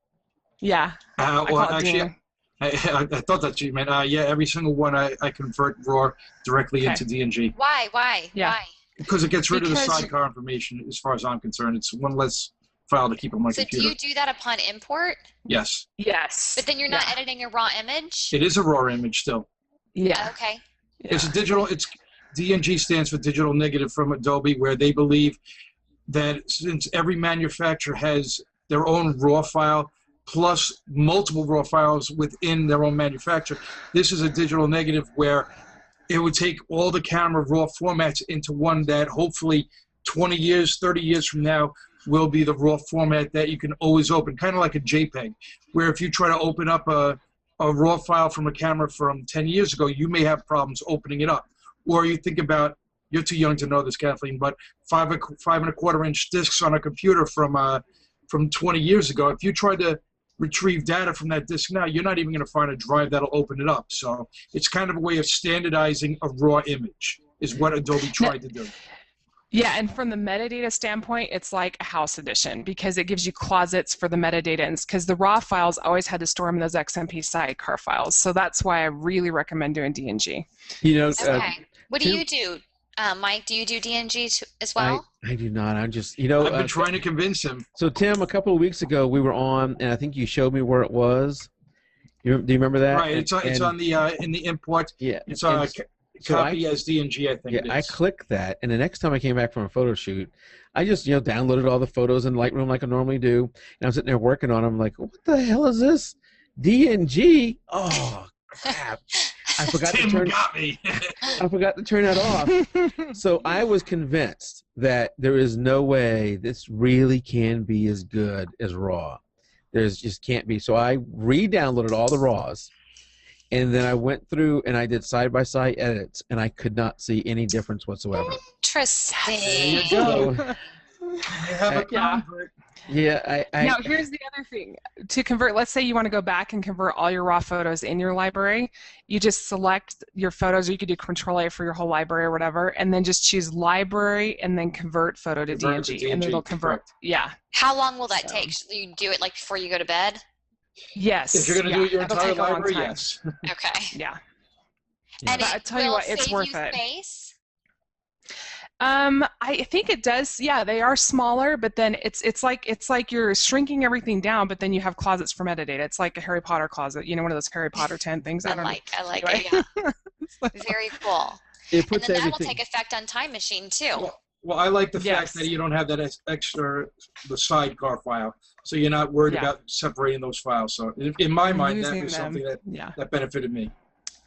[SPEAKER 4] Yeah, I
[SPEAKER 3] Well,
[SPEAKER 4] call it
[SPEAKER 3] actually,
[SPEAKER 4] Ding.
[SPEAKER 3] I thought that you meant, yeah, every single one I convert RAW directly
[SPEAKER 4] Okay.
[SPEAKER 3] into DNG.
[SPEAKER 2] Why?
[SPEAKER 4] Yeah.
[SPEAKER 2] Why?
[SPEAKER 3] Because it gets rid of the
[SPEAKER 4] Because-
[SPEAKER 3] sidecar information, as far as I'm concerned. It's one less file to keep on my
[SPEAKER 2] So
[SPEAKER 3] computer.
[SPEAKER 2] do you do that upon import?
[SPEAKER 3] Yes.
[SPEAKER 4] Yes.
[SPEAKER 2] But then you're not
[SPEAKER 4] Yeah.
[SPEAKER 2] editing a raw image?
[SPEAKER 3] It is a RAW image still.
[SPEAKER 4] Yeah.
[SPEAKER 2] Okay.
[SPEAKER 3] It's a digital, it's DNG stands for digital negative from Adobe, where they believe that since every manufacturer has their own RAW file plus multiple RAW files within their own manufacturer, this is a digital negative where it would take all the camera RAW formats into one that hopefully 20 years, 30 years from now will be the RAW format that you can always open, kind of like a JPEG, where if you try to open up a RAW file from a camera from 10 years ago, you may have problems opening it up. Or you think about, you're too young to know this, Kathleen, but 5.25-inch discs on a computer from 20 years ago, if you try to retrieve data from that disk now, you're not even going to find a drive that'll open it up. So it's kind of a way of standardizing a RAW image, is what Adobe tried to do.
[SPEAKER 4] Yeah, and from the metadata standpoint, it's like a house edition because it gives you closets for the metadata, because the RAW files always had to store them in those XMP sidecar files. So that's why I really recommend doing DNG.
[SPEAKER 1] You know,
[SPEAKER 2] Okay. What do
[SPEAKER 1] Tim-
[SPEAKER 2] you do? Mike, do you do DNG as well?
[SPEAKER 1] I do not. I'm just, you know.
[SPEAKER 3] I've been trying to convince him.
[SPEAKER 1] So Tim, a couple of weeks ago we were on, and I think you showed me where it was. Do you remember that?
[SPEAKER 3] Right, it's on the in the import.
[SPEAKER 1] Yeah.
[SPEAKER 3] It's on
[SPEAKER 1] and
[SPEAKER 3] copy as DNG, I think
[SPEAKER 1] yeah,
[SPEAKER 3] it is.
[SPEAKER 1] I clicked that, and the next time I came back from a photo shoot, I just downloaded all the photos in Lightroom like I normally do, and I'm sitting there working on them. Like, what the hell is this? DNG? Oh crap! I forgot to
[SPEAKER 3] Tim
[SPEAKER 1] turn.
[SPEAKER 3] got me.
[SPEAKER 1] I forgot to turn that off. So I was convinced that there is no way this really can be as good as RAW. There's just can't be. So I re-downloaded all the RAWs, and then I went through and I did side-by-side edits, and I could not see any difference whatsoever.
[SPEAKER 2] Interesting.
[SPEAKER 3] There you
[SPEAKER 1] So,
[SPEAKER 3] go. You have a
[SPEAKER 4] Yeah.
[SPEAKER 3] convert.
[SPEAKER 1] yeah,
[SPEAKER 4] Now, here's the other thing. To convert, let's say you want to go back and convert all your RAW photos in your library. You just select your photos, or you could do Control-A for your whole library or whatever, and then just choose Library and then Convert Photo to
[SPEAKER 3] Convert to
[SPEAKER 4] DNG, and
[SPEAKER 3] DNG,
[SPEAKER 4] it'll convert.
[SPEAKER 3] correct.
[SPEAKER 4] Yeah.
[SPEAKER 2] How long will that
[SPEAKER 4] So-
[SPEAKER 2] take? Should you do it like before you go to bed?
[SPEAKER 4] Yes.
[SPEAKER 3] If you're going to do it your
[SPEAKER 4] it'll
[SPEAKER 3] entire
[SPEAKER 4] take a long
[SPEAKER 3] library,
[SPEAKER 4] time.
[SPEAKER 3] yes.
[SPEAKER 2] Okay.
[SPEAKER 4] Yeah.
[SPEAKER 2] And
[SPEAKER 4] But I
[SPEAKER 2] it
[SPEAKER 4] tell you
[SPEAKER 2] will
[SPEAKER 4] what, it's
[SPEAKER 2] save
[SPEAKER 4] worth
[SPEAKER 2] you
[SPEAKER 4] it.
[SPEAKER 2] space?
[SPEAKER 4] I think it does. Yeah, they are smaller, but then it's like you're shrinking everything down, but then you have closets for metadata. It's like a Harry Potter closet, one of those Harry Potter tent things. I
[SPEAKER 2] I like
[SPEAKER 4] Anyway.
[SPEAKER 2] it. Yeah. Very cool.
[SPEAKER 1] it
[SPEAKER 2] And
[SPEAKER 1] puts
[SPEAKER 2] then that will
[SPEAKER 1] everything.
[SPEAKER 2] take effect on Time Machine too.
[SPEAKER 3] Well, I like the
[SPEAKER 4] Yes.
[SPEAKER 3] fact that you don't have that the sidecar file, so you're not worried
[SPEAKER 4] Yeah.
[SPEAKER 3] about separating those files. So in my mind, that
[SPEAKER 4] Using
[SPEAKER 3] was something
[SPEAKER 4] them.
[SPEAKER 3] that,
[SPEAKER 4] Yeah.
[SPEAKER 3] that benefited me.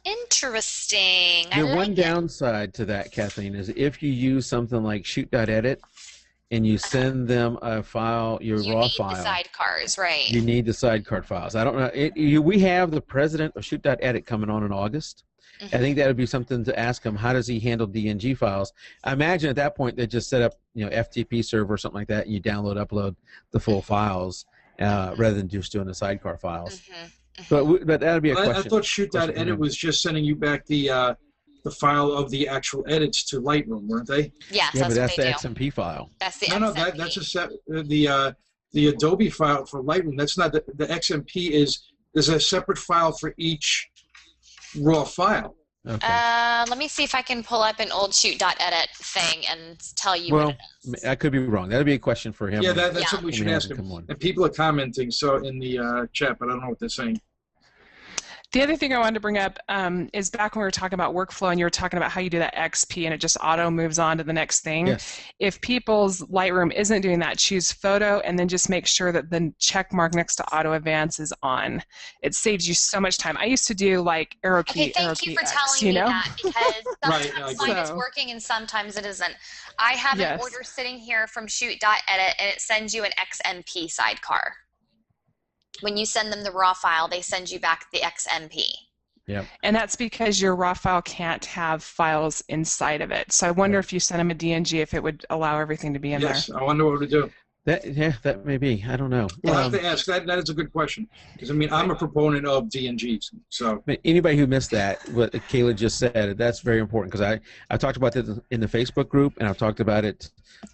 [SPEAKER 2] Interesting. I
[SPEAKER 1] The
[SPEAKER 2] like
[SPEAKER 1] one
[SPEAKER 2] it.
[SPEAKER 1] downside to that, Kathleen, is if you use something like shoot.edit and you send them a file, your
[SPEAKER 2] You
[SPEAKER 1] RAW
[SPEAKER 2] need
[SPEAKER 1] file,
[SPEAKER 2] the sidecars, right?
[SPEAKER 1] you need the sidecar files. I don't know. We have the president of shoot.edit coming on in August. I think that would be something to ask him. How does he handle DNG files? I imagine at that point they just set up, FTP server or something like that, and you download, upload the full files rather than just doing the sidecar files. But that would be a
[SPEAKER 3] I
[SPEAKER 1] question.
[SPEAKER 3] thought shoot.edit was just sending you back the file of the actual edits to Lightroom, weren't they?
[SPEAKER 2] Yes,
[SPEAKER 1] Yeah, but
[SPEAKER 2] that's
[SPEAKER 1] that's
[SPEAKER 2] what
[SPEAKER 1] the
[SPEAKER 2] they do.
[SPEAKER 1] XMP file.
[SPEAKER 2] That's the
[SPEAKER 3] No,
[SPEAKER 2] XMP.
[SPEAKER 3] that's a set. The Adobe file for Lightroom. That's not the XMP there's a separate file for each RAW file.
[SPEAKER 1] Okay.
[SPEAKER 2] Let me see if I can pull up an old shoot.edit thing and tell you what
[SPEAKER 1] Well,
[SPEAKER 2] it is.
[SPEAKER 1] I could be wrong. That would be a question for him.
[SPEAKER 3] Yeah, that's
[SPEAKER 2] Yeah.
[SPEAKER 3] something we
[SPEAKER 1] when
[SPEAKER 3] should
[SPEAKER 1] he
[SPEAKER 3] ask
[SPEAKER 1] hasn't
[SPEAKER 3] him.
[SPEAKER 1] come on.
[SPEAKER 3] And people are commenting in the chat, but I don't know what they're saying.
[SPEAKER 4] The other thing I wanted to bring up is back when we were talking about workflow and you were talking about how you do that XP and it just auto moves on to the next thing.
[SPEAKER 1] Yes.
[SPEAKER 4] If people's Lightroom isn't doing that, choose photo and then just make sure that the check mark next to auto advance is on. It saves you so much time. I used to do like arrow key,
[SPEAKER 2] Okay,
[SPEAKER 4] arrow
[SPEAKER 2] thank you
[SPEAKER 4] key
[SPEAKER 2] for
[SPEAKER 4] X,
[SPEAKER 2] telling me that because
[SPEAKER 3] Right,
[SPEAKER 2] sometimes
[SPEAKER 3] I
[SPEAKER 2] mine
[SPEAKER 3] agree.
[SPEAKER 2] is
[SPEAKER 4] So-
[SPEAKER 2] working and sometimes it isn't. I have
[SPEAKER 4] Yes.
[SPEAKER 2] an order sitting here from shoot.edit and it sends you an XMP sidecar. when you send them the raw file, they send you back the XMP.
[SPEAKER 1] Yeah.
[SPEAKER 4] And that's because your raw file can't have files inside of it. So I wonder if you send them a DNG, if it would allow everything to be in there.
[SPEAKER 3] Yes, I wonder what to do.
[SPEAKER 1] That may be. I don't know.
[SPEAKER 3] We'll have to ask. That is a good question. Because, I mean, I'm a proponent of DNGs. So
[SPEAKER 1] anybody who missed that, what Kayla just said, that's very important, because I talked about this in the Facebook group, and I've talked about it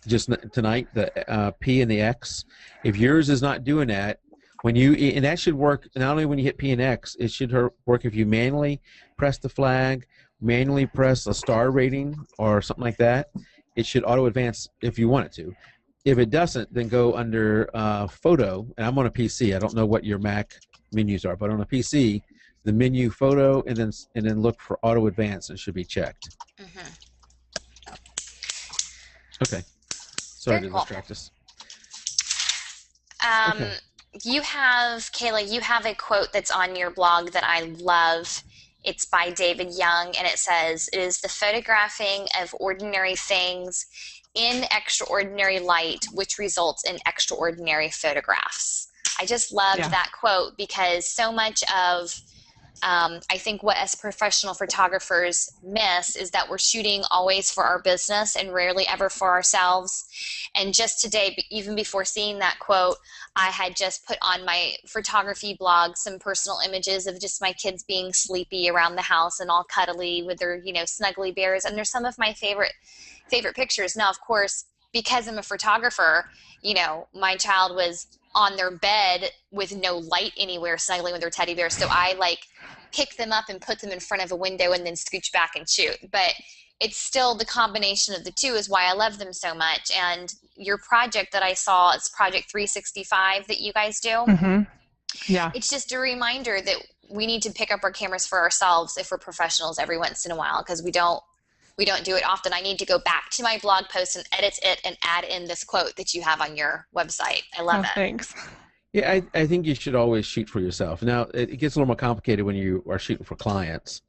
[SPEAKER 1] just tonight, the P and the X. If yours is not doing that, and that should work not only when you hit P and X, it should work if you manually press the flag, manually press a star rating or something like that. It should auto advance if you want it to. If it doesn't, then go under photo, and I'm on a PC. I don't know what your Mac menus are, but on a PC, the menu photo, and then look for auto advance, and it should be checked. Okay. Sorry to distract us.
[SPEAKER 2] Okay. You have, Kayla, you have a quote that's on your blog that I love. It's by David Young, and it says, "It is the photographing of ordinary things in extraordinary light which results in extraordinary photographs." I just loved that quote, because so much of I think what as professional photographers miss is that we're shooting always for our business and rarely ever for ourselves. And just today, even before seeing that quote, I had just put on my photography blog some personal images of just my kids being sleepy around the house and all cuddly with their, snuggly bears. And they're some of my favorite pictures. Now, of course, because I'm a photographer, my child was on their bed with no light anywhere, snuggling with their teddy bear. So I pick them up and put them in front of a window and then scooch back and shoot. But it's still the combination of the two is why I love them so much. And your project that I saw, it's Project 365 that you guys do.
[SPEAKER 4] Yeah.
[SPEAKER 2] It's just a reminder that we need to pick up our cameras for ourselves if we're professionals every once in a while, because we don't do it often. I need to go back to my blog post and edit it and add in this quote that you have on your website. I love it.
[SPEAKER 4] Thanks.
[SPEAKER 1] Yeah, I think you should always shoot for yourself. Now, it gets a little more complicated when you are shooting for clients.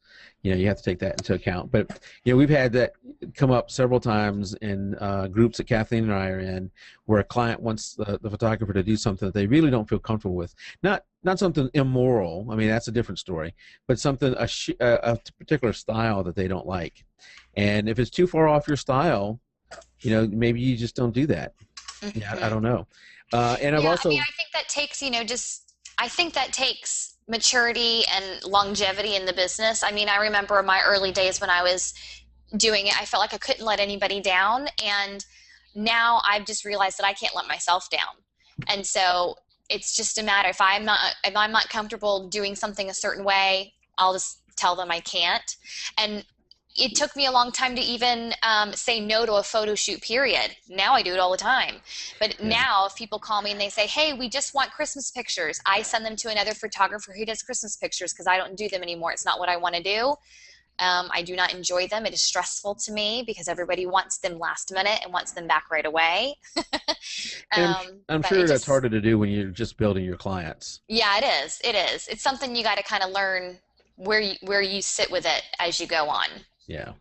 [SPEAKER 1] You have to take that into account. But, we've had that come up several times in groups that Kathleen and I are in, where a client wants the photographer to do something that they really don't feel comfortable with. Not something immoral. I mean, that's a different story. But something, a particular style that they don't like. And if it's too far off your style, maybe you just don't do that. Yeah, I don't know. And I've also.
[SPEAKER 2] I think that takes, I think that takes maturity and longevity in the business. I mean, I remember my early days when I was doing it, I felt like I couldn't let anybody down. And now I've just realized that I can't let myself down. And so it's just a matter, if I'm not comfortable doing something a certain way, I'll just tell them I can't. And it took me a long time to even say no to a photo shoot, period. Now I do it all the time. But now if people call me and they say, hey, we just want Christmas pictures, I send them to another photographer who does Christmas pictures, because I don't do them anymore. It's not what I want to do. I do not enjoy them. It is stressful to me because everybody wants them last minute and wants them back right away.
[SPEAKER 1] I'm sure that's harder to do when you're just building your clients.
[SPEAKER 2] Yeah, it is. It is. It's something you got to kind of learn where you sit with it as you go on.
[SPEAKER 1] Yeah.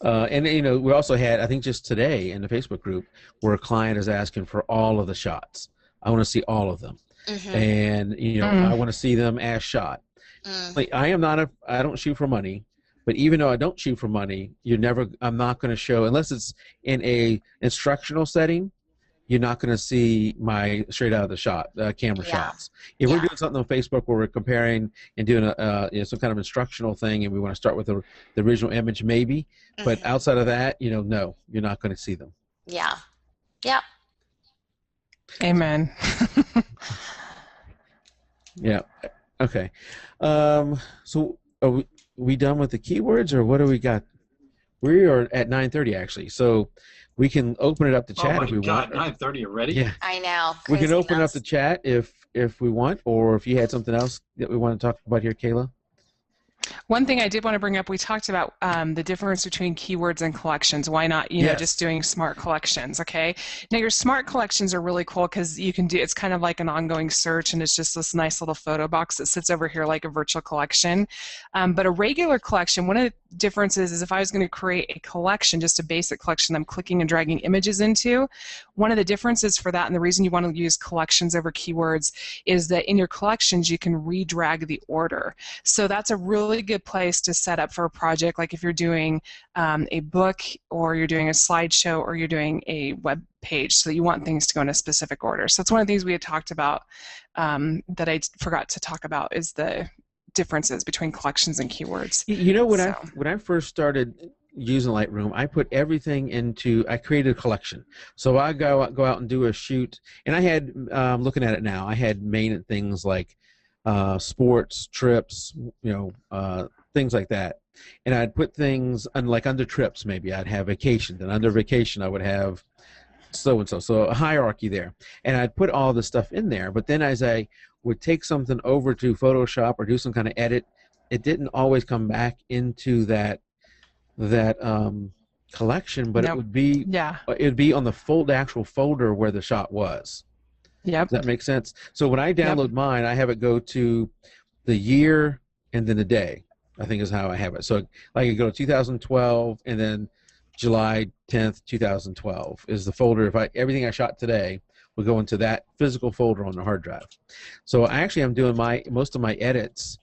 [SPEAKER 1] And, we also had, I think just today in the Facebook group, where a client is asking for all of the shots. I want to see all of them. And, I want to see them as shot. Like, I don't shoot for money, but even though I don't shoot for money, I'm not going to show, unless it's in a instructional setting, you're not going to see my straight out of the camera shots. If we're doing something on Facebook where we're comparing and doing some kind of instructional thing, and we want to start with the original image, maybe. But outside of that, no, you're not going to see them.
[SPEAKER 2] Yeah. Yep.
[SPEAKER 4] Amen.
[SPEAKER 1] Yeah. Okay. So are we done with the keywords, or what do we got? We are at 9:30 actually, so we can open it up to chat if we want.
[SPEAKER 3] 9:30 already?
[SPEAKER 1] Yeah.
[SPEAKER 2] I know.
[SPEAKER 1] We can open up the chat if we want, or if you had something else that we want to talk about here, Kayla.
[SPEAKER 4] One thing I did want to bring up, we talked about the difference between keywords and collections. Why not, you know, just doing smart collections, okay? Now, your smart collections are really cool because you can do, it's kind of like an ongoing search, and it's just this nice little photo box that sits over here like a virtual collection. But a regular collection, one of the differences is if I was going to create a collection, just a basic collection I'm clicking and dragging images into, one of the differences for that, and the reason you want to use collections over keywords, is that in your collections you can redrag the order. So that's a really good place to set up for a project, like if you're doing a book, or you're doing a slideshow, or you're doing a web page, so you want things to go in a specific order. So it's one of the things we had talked about that I forgot to talk about, is the differences between collections and keywords.
[SPEAKER 1] You know, when I first started using Lightroom, I put everything into, I created a collection. So I go out and do a shoot, and I had, looking at it now, I had main things like sports, trips, you know, things like that. And I'd put things like under trips, maybe I'd have vacation, then under vacation I would have so and so. So a hierarchy there. And I'd put all this stuff in there, but then as I would take something over to Photoshop or do some kind of edit, it didn't always come back into that collection, but it would be on the actual folder where the shot was.
[SPEAKER 4] Yep.
[SPEAKER 1] Does that make sense? So when I download mine, I have it go to the year and then the day, I think is how I have it. So I could go to 2012 and then July 10th, 2012 is the folder. If everything I shot today will go into that physical folder on the hard drive. So I actually am doing most of my edits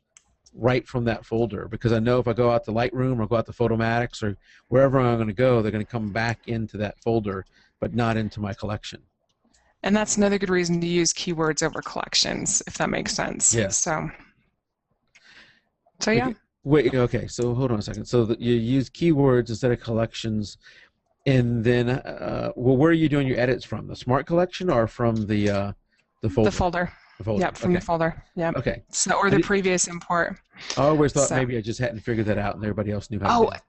[SPEAKER 1] right from that folder, because I know if I go out to Lightroom or go out to Photomatics or wherever I'm going to go, they're going to come back into that folder, but not into my collection.
[SPEAKER 4] And that's another good reason to use keywords over collections, if that makes sense.
[SPEAKER 1] Yeah.
[SPEAKER 4] So yeah.
[SPEAKER 1] Wait, okay, so hold on a second. So you use keywords instead of collections, and then, well, where are you doing your edits from? The Smart Collection or from the folder?
[SPEAKER 4] The folder.
[SPEAKER 1] The folder.
[SPEAKER 4] Yep, from the folder. Yeah.
[SPEAKER 1] Okay.
[SPEAKER 4] So, or the previous import.
[SPEAKER 1] I always thought maybe I just hadn't figured that out and everybody else knew how to do it.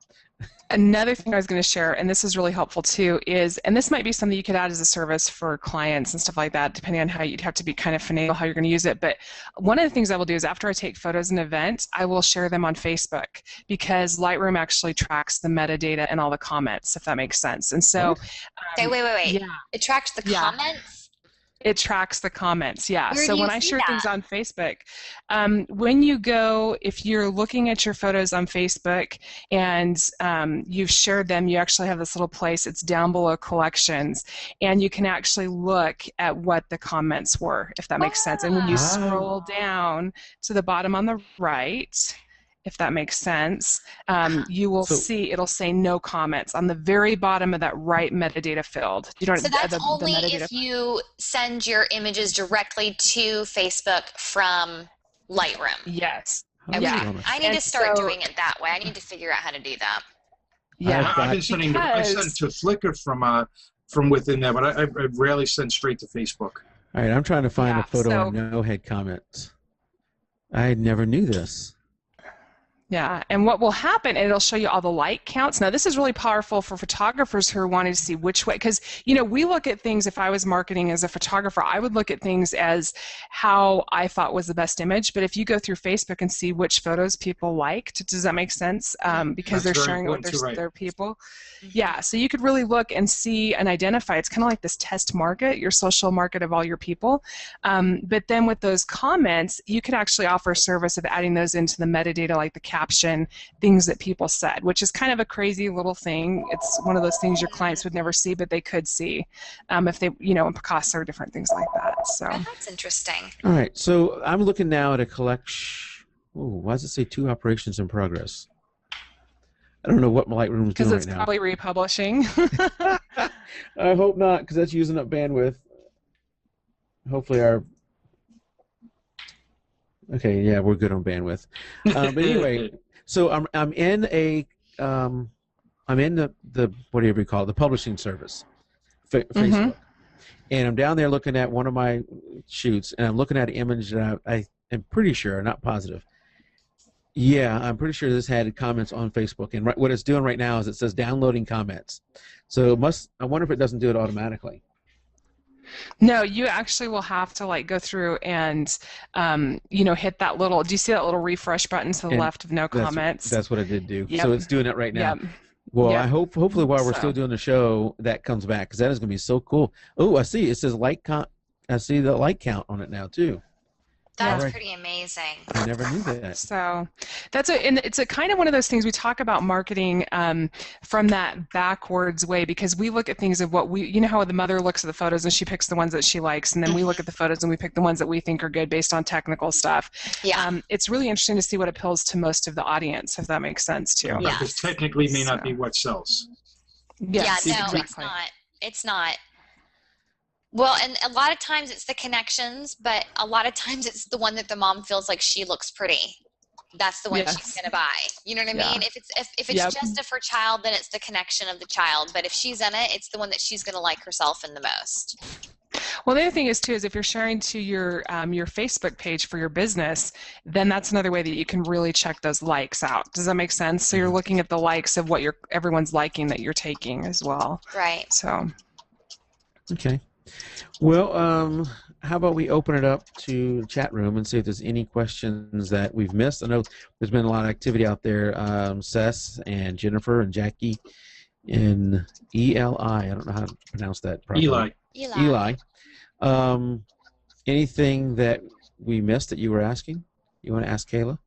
[SPEAKER 4] Another thing I was going to share, and this is really helpful too, is, and this might be something you could add as a service for clients and stuff like that, depending on how you'd have to be kind of finagle how you're going to use it. But one of the things I will do is after I take photos in an event, I will share them on Facebook, because Lightroom actually tracks the metadata and all the comments, if that makes sense. And so,
[SPEAKER 2] okay, wait.
[SPEAKER 4] Yeah.
[SPEAKER 2] It tracks the comments?
[SPEAKER 4] It tracks the comments, yeah.
[SPEAKER 2] Where
[SPEAKER 4] so
[SPEAKER 2] do
[SPEAKER 4] when
[SPEAKER 2] you
[SPEAKER 4] I
[SPEAKER 2] see
[SPEAKER 4] share
[SPEAKER 2] that?
[SPEAKER 4] things on Facebook, when you go, if you're looking at your photos on Facebook and you've shared them, you actually have this little place. It's down below collections, and you can actually look at what the comments were, if that makes sense. And when you scroll down to the bottom on the right, if that makes sense, you will see it'll say no comments on the very bottom of that right metadata field. You don't.
[SPEAKER 2] So that's only if you send your images directly to Facebook from Lightroom.
[SPEAKER 4] Yes.
[SPEAKER 2] Okay.
[SPEAKER 4] Yeah.
[SPEAKER 2] I need to start doing it that way. I need to figure out how to do that.
[SPEAKER 4] Yeah.
[SPEAKER 3] I've been sending. I send to Flickr from within there, but I rarely send straight to Facebook.
[SPEAKER 1] All right, I'm trying to find a photo of no head comments. I never knew this.
[SPEAKER 4] Yeah, and what will happen, and it'll show you all the like counts. Now, this is really powerful for photographers who are wanting to see which way, because, you know, we look at things, if I was marketing as a photographer, I would look at things as how I thought was the best image. But if you go through Facebook and see which photos people liked, does that make sense? Because they're sharing it with their people. Yeah, so you could really look and see and identify. It's kind of like this test market, your social market of all your people. But then with those comments, you could actually offer a service of adding those into the metadata, like the caption, things that people said, which is kind of a crazy little thing. It's one of those things your clients would never see, but they could see if they, you know, in Picasso or different things like that. So
[SPEAKER 2] that's interesting.
[SPEAKER 1] All right, so I'm looking now at a collection. Oh, why does it say 2 operations in progress? I don't know what my Lightroom is doing right now.
[SPEAKER 4] Because it's probably republishing.
[SPEAKER 1] I hope not, because that's using up bandwidth. Hopefully our... Okay, yeah, we're good on bandwidth. But anyway, so I'm in the whatever you call it, the publishing service, Facebook, and I'm down there looking at one of my shoots, and I'm looking at an image that I am pretty sure, not positive. Yeah, I'm pretty sure this had comments on Facebook, and what it's doing right now is it says downloading comments. So I wonder if it doesn't do it automatically.
[SPEAKER 4] No, you actually will have to like go through and hit that little. Do you see that little refresh button to the
[SPEAKER 1] And
[SPEAKER 4] left of no comments?
[SPEAKER 1] that's what I did do.
[SPEAKER 4] Yep.
[SPEAKER 1] So it's doing it right now.
[SPEAKER 4] Yep.
[SPEAKER 1] Well,
[SPEAKER 4] Yep.
[SPEAKER 1] I hopefully while we're
[SPEAKER 4] So-
[SPEAKER 1] still doing the show, that comes back because that is going to be so cool. Oh, I see. It says like count. I see the like count on it now too.
[SPEAKER 2] That's
[SPEAKER 1] Alright.
[SPEAKER 2] pretty amazing.
[SPEAKER 1] I never knew that.
[SPEAKER 4] So and it's a kind of one of those things we talk about marketing from that backwards way, because we look at things of what how the mother looks at the photos and she picks the ones that she likes, and then we look at the photos and we pick the ones that we think are good based on technical stuff.
[SPEAKER 2] Yeah.
[SPEAKER 4] It's really interesting to see what appeals to most of the audience, if that makes sense too.
[SPEAKER 2] Yeah.
[SPEAKER 3] Because technically may not be what sells.
[SPEAKER 4] Yes,
[SPEAKER 2] yeah, no,
[SPEAKER 4] exactly.
[SPEAKER 2] it's not. It's not. Well, and a lot of times it's the connections, but a lot of times it's the one that the mom feels like she looks pretty. That's the one she's
[SPEAKER 4] Yes.
[SPEAKER 2] gonna buy. You know what I
[SPEAKER 4] Yeah.
[SPEAKER 2] mean? If it's
[SPEAKER 4] Yep.
[SPEAKER 2] just of her child, then it's the connection of the child. But if she's in it, it's the one that she's gonna like herself in the most.
[SPEAKER 4] Well, the other thing is too is if you're sharing to your Facebook page for your business, then that's another way that you can really check those likes out. Does that make sense? So you're looking at the likes of what everyone's liking that you're taking as well.
[SPEAKER 2] Right.
[SPEAKER 4] So
[SPEAKER 1] Okay. Well, how about we open it up to the chat room and see if there's any questions that we've missed. I know there's been a lot of activity out there. Seth and Jennifer and Jackie in ELI. I don't know how to pronounce that properly.
[SPEAKER 3] Eli.
[SPEAKER 1] Eli. Anything that we missed that you were asking? You want to ask Kayla?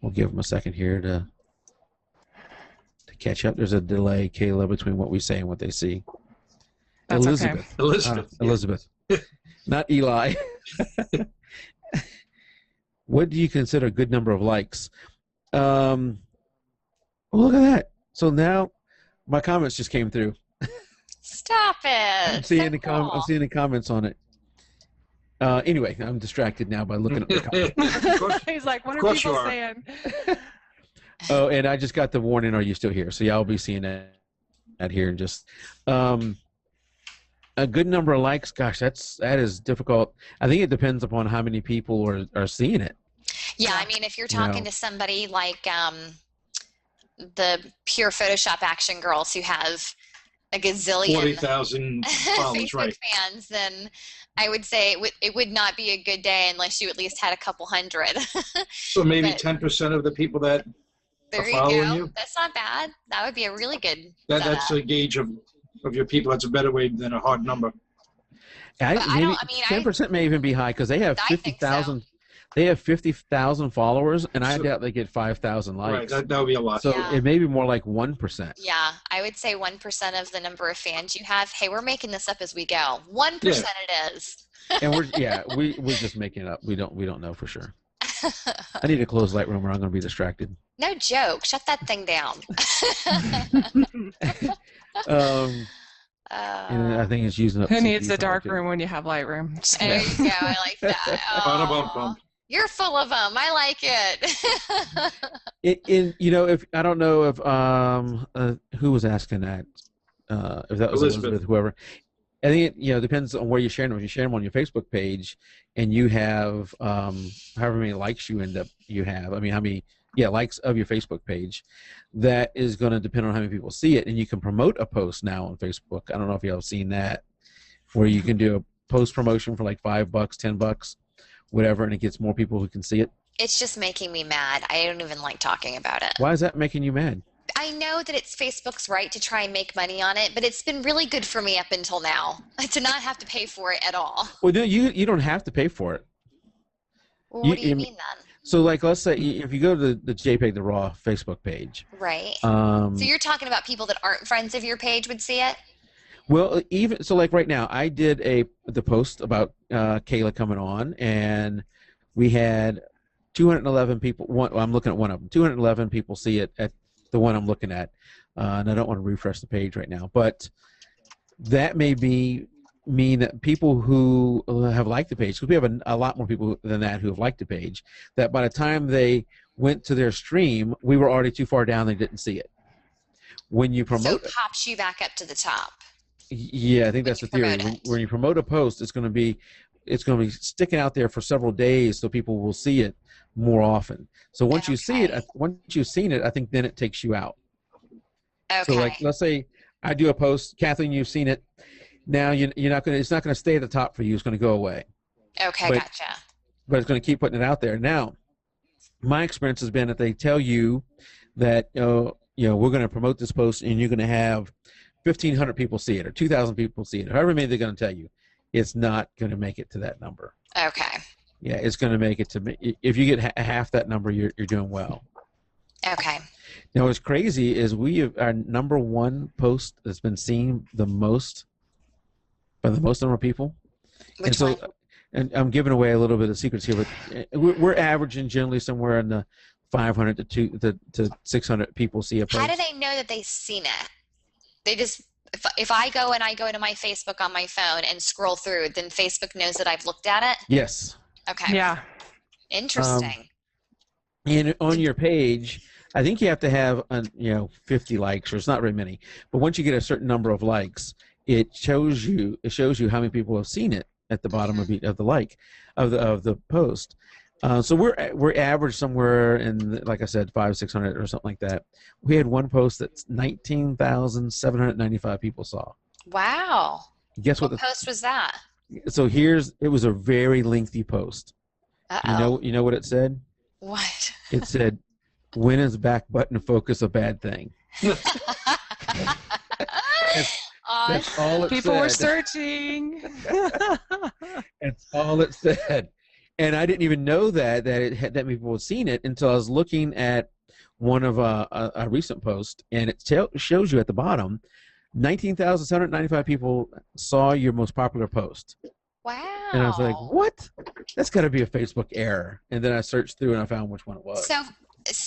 [SPEAKER 1] We'll give them a second here to catch up. There's a delay, Kayla, between what we say and what they see.
[SPEAKER 4] That's
[SPEAKER 1] Elizabeth.
[SPEAKER 3] Elizabeth.
[SPEAKER 1] Elizabeth. Not Eli. What do you consider a good number of likes? Oh, look at that. So now my comments just came through.
[SPEAKER 2] Stop it.
[SPEAKER 1] I'm seeing
[SPEAKER 2] So
[SPEAKER 1] I'm seeing the comments on it. Anyway, I'm distracted now by looking at the comments.
[SPEAKER 4] he's like, what
[SPEAKER 3] Of
[SPEAKER 4] are
[SPEAKER 3] course
[SPEAKER 4] people
[SPEAKER 3] you are.
[SPEAKER 4] saying?
[SPEAKER 1] Oh, and I just got the warning, are you still here? So yeah, I'll be seeing that here in just a good number of likes. Gosh, that is difficult. I think it depends upon how many people are seeing it.
[SPEAKER 2] Yeah, I mean, if you're talking to somebody like the pure Photoshop action girls who have a gazillion
[SPEAKER 3] 40,000 followers,
[SPEAKER 2] Facebook
[SPEAKER 3] right.
[SPEAKER 2] fans, then I would say it would not be a good day unless you at least had a couple hundred.
[SPEAKER 3] So maybe
[SPEAKER 2] But-
[SPEAKER 3] 10% of the people that
[SPEAKER 2] There you
[SPEAKER 3] following
[SPEAKER 2] go.
[SPEAKER 3] you?
[SPEAKER 2] That's not bad. That would be a really good
[SPEAKER 3] that's
[SPEAKER 2] setup.
[SPEAKER 3] a gauge of your people. That's a better way than a hard number.
[SPEAKER 2] But I don't- I mean,
[SPEAKER 1] 10% may even be high because they have
[SPEAKER 2] I think
[SPEAKER 1] 50,000. They have 50,000 followers, and I
[SPEAKER 3] So-
[SPEAKER 1] doubt they get 5,000 likes.
[SPEAKER 3] Right, that would be a lot.
[SPEAKER 1] So
[SPEAKER 2] Yeah.
[SPEAKER 1] it may be more like 1%.
[SPEAKER 2] Yeah, I would say 1% of the number of fans you have. Hey, we're making this up as we go. 1% it is.
[SPEAKER 1] And we're just making it up. We don't know for sure. I need to close Lightroom or I'm going to be distracted.
[SPEAKER 2] No joke. Shut that thing down.
[SPEAKER 1] And I think it's using up.
[SPEAKER 4] Who
[SPEAKER 1] CPU
[SPEAKER 4] needs a
[SPEAKER 1] power,
[SPEAKER 4] dark
[SPEAKER 1] too.
[SPEAKER 4] room when you have Lightroom? Just
[SPEAKER 2] There
[SPEAKER 4] kidding.
[SPEAKER 2] you go. I like that.
[SPEAKER 3] Bada-bum-bum.
[SPEAKER 2] Aw, you're full of them. I like it.
[SPEAKER 1] If I don't know if who was asking that, if that was Elizabeth, whoever. I think it depends on where you're sharing them. If you share them on your Facebook page, and you have however many likes you have. I mean, how many likes of your Facebook page, that is going to depend on how many people see it, and you can promote a post now on Facebook. I don't know if y'all have seen that, where you can do a post promotion for like $5, $10, whatever, and it gets more people who can see it.
[SPEAKER 2] It's just making me mad. I don't even like talking about it.
[SPEAKER 1] Why is that making you mad?
[SPEAKER 2] I know that it's Facebook's right to try and make money on it, but it's been really good for me up until now to not have to pay for it at all.
[SPEAKER 1] Well, no, you don't have to pay for it.
[SPEAKER 2] Well, what do you mean then?
[SPEAKER 1] So, like, let's say if you go to the jpeg2RAW Facebook page.
[SPEAKER 2] Right.
[SPEAKER 1] So
[SPEAKER 2] you're talking about people that aren't friends of your page would see it?
[SPEAKER 1] Well, even so, like right now, I did the post about Kayla coming on, and we had 211 people. I'm looking at one of them. 211 people see it at the one I'm looking at, and I don't want to refresh the page right now, but that may mean that people who have liked the page, because we have a lot more people than that who have liked the page, that by the time they went to their stream, we were already too far down, they didn't see it. When you promote,
[SPEAKER 2] So it pops you back up to the top.
[SPEAKER 1] yeah, I think that's the theory. When you promote a post, it's going to be sticking out there for several days, so people will see it more often. So once you see it, once you've seen it, I think then it takes you out.
[SPEAKER 2] Okay.
[SPEAKER 1] So like, let's say I do a post, Kathleen, you've seen it. Now you're not going to. It's not going to stay at the top for you. It's going to go away.
[SPEAKER 2] Okay,
[SPEAKER 1] But-
[SPEAKER 2] gotcha.
[SPEAKER 1] But it's going to keep putting it out there. Now, my experience has been that they tell you that we're going to promote this post and you're going to have 1,500 people see it or 2,000 people see it. However many they're going to tell you, it's not going to make it to that number.
[SPEAKER 2] Okay.
[SPEAKER 1] Yeah, it's going to make it to. If you get half that number, you're doing well.
[SPEAKER 2] Okay.
[SPEAKER 1] Now, what's crazy is our number one post that's been seen the most by the most number of people.
[SPEAKER 2] Which
[SPEAKER 1] and
[SPEAKER 2] one?
[SPEAKER 1] And I'm giving away a little bit of secrets here, but we're averaging generally somewhere in the 500 to 600 people see a post.
[SPEAKER 2] How do they know that they've seen it? They just, if I go to my Facebook on my phone and scroll through, then Facebook knows that I've looked at it?
[SPEAKER 1] Yes.
[SPEAKER 2] Okay.
[SPEAKER 4] Yeah.
[SPEAKER 2] Interesting.
[SPEAKER 1] And on your page, I think you have to have 50 likes, or it's not very many. But once you get a certain number of likes, it shows you how many people have seen it at the bottom of the post. So we're average somewhere in, like I said, 500-600 or something like that. We had one post that 19,795 people saw.
[SPEAKER 2] Wow.
[SPEAKER 1] Guess what?
[SPEAKER 2] What post was that?
[SPEAKER 1] So it was a very lengthy post.
[SPEAKER 2] Uh-oh.
[SPEAKER 1] You know what it said?
[SPEAKER 2] What?
[SPEAKER 1] It said, "When is back button focus a bad thing?" That's all it
[SPEAKER 4] People
[SPEAKER 1] said.
[SPEAKER 4] were searching.
[SPEAKER 1] That's all it said. And I didn't even know that it had that many people had seen it until I was looking at one of a recent post, and it shows you at the bottom, 19,795 people saw your most popular post.
[SPEAKER 2] Wow.
[SPEAKER 1] And I was like, what? That's got to be a Facebook error. And then I searched through and I found which one it was.
[SPEAKER 2] So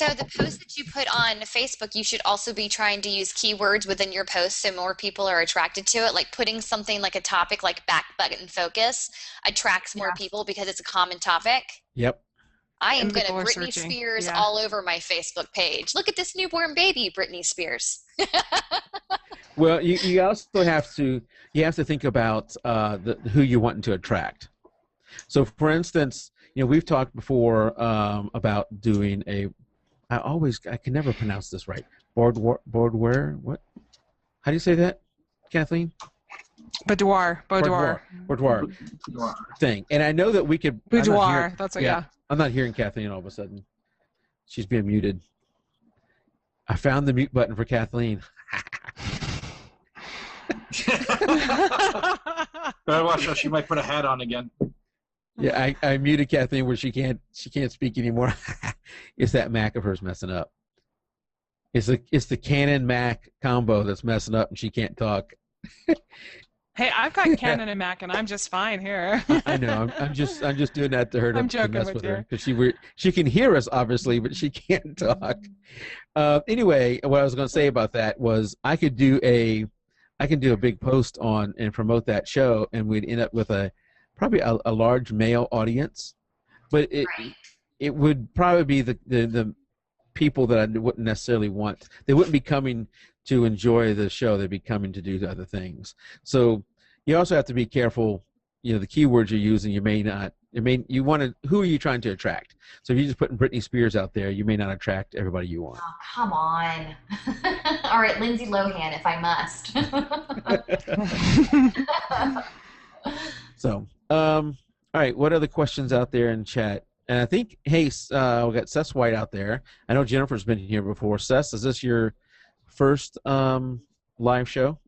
[SPEAKER 2] the post that you put on Facebook, you should also be trying to use keywords within your post so more people are attracted to it. Like putting something like a topic like back button focus attracts more people because it's a common topic.
[SPEAKER 1] Yep.
[SPEAKER 2] I am
[SPEAKER 4] And
[SPEAKER 2] going to
[SPEAKER 4] people are
[SPEAKER 2] Britney
[SPEAKER 4] searching.
[SPEAKER 2] Spears
[SPEAKER 4] Yeah.
[SPEAKER 2] all over my Facebook page. Look at this newborn baby, Britney Spears.
[SPEAKER 1] Well, you also have to think about who you're wanting to attract. So, for instance, we've talked before about doing I can never pronounce this right. Boudoir. What? How do you say that, Kathleen?
[SPEAKER 4] Boudoir
[SPEAKER 1] Thing. And I know that we could.
[SPEAKER 4] Boudoir. That's what. Yeah.
[SPEAKER 1] I'm not hearing Kathleen all of a sudden. She's being muted. I found the mute button for Kathleen.
[SPEAKER 3] Better watch out. She might put a hat on again.
[SPEAKER 1] Yeah, I muted Kathleen where she can't speak anymore. It's that Mac of hers messing up. It's the Canon Mac combo that's messing up and she can't talk.
[SPEAKER 4] Hey, I've got Canon and Mac, and I'm just fine here.
[SPEAKER 1] I know. I'm just doing that to her
[SPEAKER 4] I'm
[SPEAKER 1] to
[SPEAKER 4] joking
[SPEAKER 1] mess
[SPEAKER 4] with
[SPEAKER 1] with
[SPEAKER 4] you.
[SPEAKER 1] her because she can hear us obviously, but she can't talk. Anyway, what I was going to say about that was I can do a big post on and promote that show, and we'd end up with probably a large male audience, but it would probably be the people that I wouldn't necessarily want. They wouldn't be coming to enjoy the show. They'd be coming to do other things. So you also have to be careful. The keywords you're using, you may not. Who are you trying to attract? So if you're just putting Britney Spears out there, you may not attract everybody you want.
[SPEAKER 2] Oh, come on. All right, Lindsay Lohan, if I must.
[SPEAKER 1] So, all right, what other questions out there in chat? And I think, hey, we got Seth White out there. I know Jennifer's been here before. Seth, is this your first live show?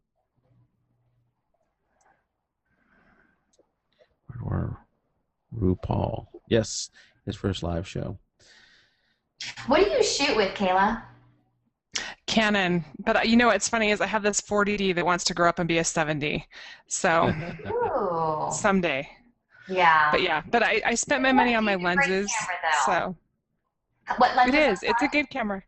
[SPEAKER 1] Or RuPaul? Yes, his first live show.
[SPEAKER 2] What do you shoot with, Kayla?
[SPEAKER 4] Canon, but what's funny is I have this 40D that wants to grow up and be a 70, so
[SPEAKER 2] Ooh.
[SPEAKER 4] someday.
[SPEAKER 2] Yeah.
[SPEAKER 4] But I spent my money on my lenses, so
[SPEAKER 2] What lens
[SPEAKER 4] it is. It's a good camera.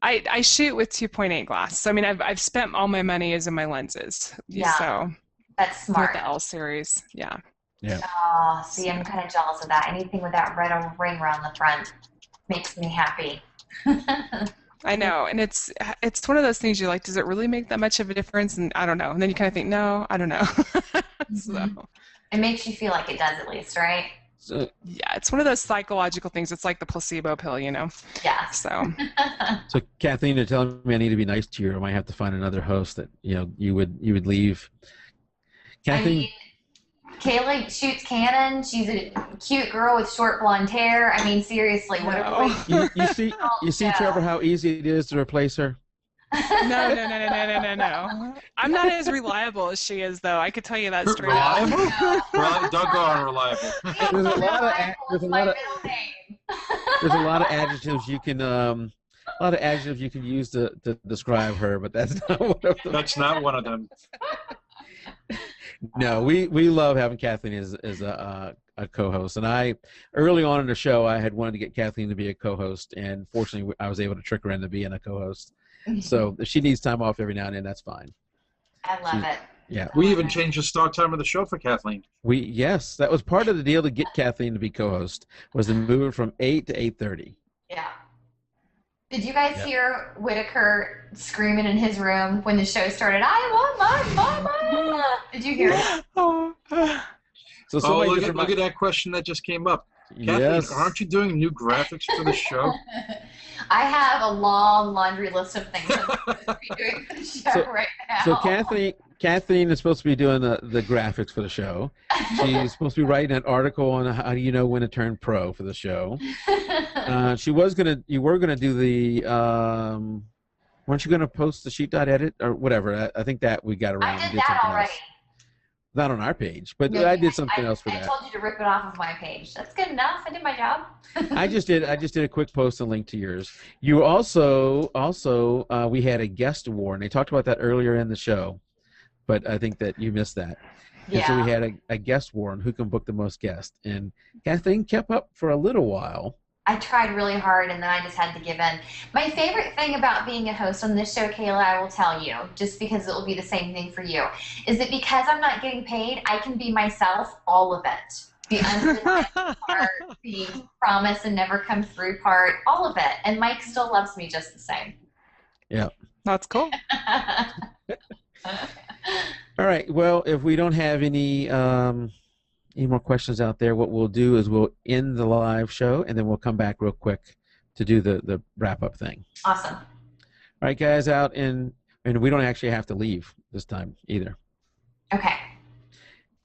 [SPEAKER 4] I shoot with 2.8 glass, so I've spent all my money is in my lenses.
[SPEAKER 2] Yeah.
[SPEAKER 4] So
[SPEAKER 2] that's smart.
[SPEAKER 4] with the L series, yeah.
[SPEAKER 1] Yeah.
[SPEAKER 2] Oh, see, I'm kind of jealous of that. Anything with that red ring around the front makes me happy.
[SPEAKER 4] I know, and it's one of those things you're like, does it really make that much of a difference? And I don't know. And then you kind of think, no, I don't know. So
[SPEAKER 2] it makes you feel like it does at least, right?
[SPEAKER 1] So,
[SPEAKER 4] yeah, it's one of those psychological things. It's like the placebo pill,
[SPEAKER 2] Yeah.
[SPEAKER 4] So
[SPEAKER 1] so Kathleen, you're telling me I need to be nice to you, or I might have to find another host that you would leave. Kathleen,
[SPEAKER 2] Kayla shoots cannon. She's a cute girl with short blonde hair. I mean, seriously, what are we?
[SPEAKER 1] you see, Trevor, how easy it is to replace her.
[SPEAKER 4] No. I'm not as reliable as she is, though. I could tell you that straight up.
[SPEAKER 3] Reliable? Don't go on reliable.
[SPEAKER 1] There's a lot of adjectives you can use to describe her, but that's not one of them.
[SPEAKER 3] That's not one of them.
[SPEAKER 1] No, we love having Kathleen as a co-host, and early on in the show I had wanted to get Kathleen to be a co-host, and fortunately I was able to trick her into being a co-host. So if she needs time off every now and then, that's fine.
[SPEAKER 2] I love it.
[SPEAKER 1] Yeah.
[SPEAKER 3] We even changed the start time of the show for Kathleen.
[SPEAKER 1] Yes, that was part of the deal to get Kathleen to be co-host, was to move it from 8 to 8:30.
[SPEAKER 2] Yeah. Did you guys hear Whitaker screaming in his room when the show started? I want my mama. Did you hear it?
[SPEAKER 1] So
[SPEAKER 3] look at that question that just came up. Kathleen,
[SPEAKER 1] yes.
[SPEAKER 3] aren't you doing new graphics for the show?
[SPEAKER 2] I have a long laundry list of things I'm supposed to be doing for the show right now.
[SPEAKER 1] So Kathleen is supposed to be doing the graphics for the show. She's supposed to be writing an article on how do you know when to turn pro for the show. You were gonna do the weren't you gonna post the sheet.edit or whatever? I think that we got around.
[SPEAKER 2] I did that already.
[SPEAKER 1] Else. Not on our page, but I did something else for that.
[SPEAKER 2] I told you to rip it off of my page. That's good enough. I did my job.
[SPEAKER 1] I just did a quick post and link to yours. You also we had a guest award, and they talked about that earlier in the show, but I think that you missed that.
[SPEAKER 2] Yeah.
[SPEAKER 1] And so we had a guest war on who can book the most guests, and Kathleen kept up for a little while.
[SPEAKER 2] I tried really hard, and then I just had to give in. My favorite thing about being a host on this show, Kayla, I will tell you, just because it will be the same thing for you, is that because I'm not getting paid, I can be myself, all of it. The unreliable part, the promise and never come through part, all of it. And Mike still loves me just the same.
[SPEAKER 1] Yeah.
[SPEAKER 4] That's cool.
[SPEAKER 1] All right. Well, if we don't have any more questions out there, what we'll do is we'll end the live show, and then we'll come back real quick to do the wrap-up thing.
[SPEAKER 2] Awesome.
[SPEAKER 1] All right, guys, and we don't actually have to leave this time either.
[SPEAKER 2] Okay.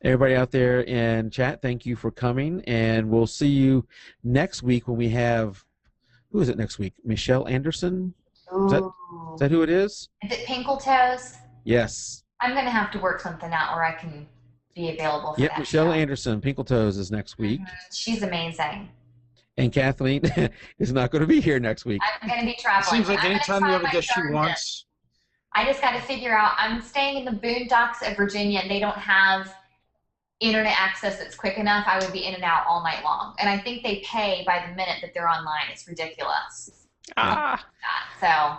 [SPEAKER 1] Everybody out there in chat, thank you for coming, and we'll see you next week when we have, who is it next week? Michelle Anderson? Is that who it is?
[SPEAKER 2] Is it Pinkle Toes?
[SPEAKER 1] Yes.
[SPEAKER 2] I'm going to have to work something out where I can be available for that.
[SPEAKER 1] Michelle
[SPEAKER 2] show.
[SPEAKER 1] Anderson, Pinkle Toes is next week.
[SPEAKER 2] She's amazing.
[SPEAKER 1] And Kathleen is not going to be here next week.
[SPEAKER 2] I'm going to be traveling.
[SPEAKER 3] Seems like anytime you have a guest she wants.
[SPEAKER 2] I just got to figure out, I'm staying in the boondocks of Virginia, and they don't have internet access that's quick enough. I would be in and out all night long. And I think they pay by the minute that they're online. It's ridiculous. So I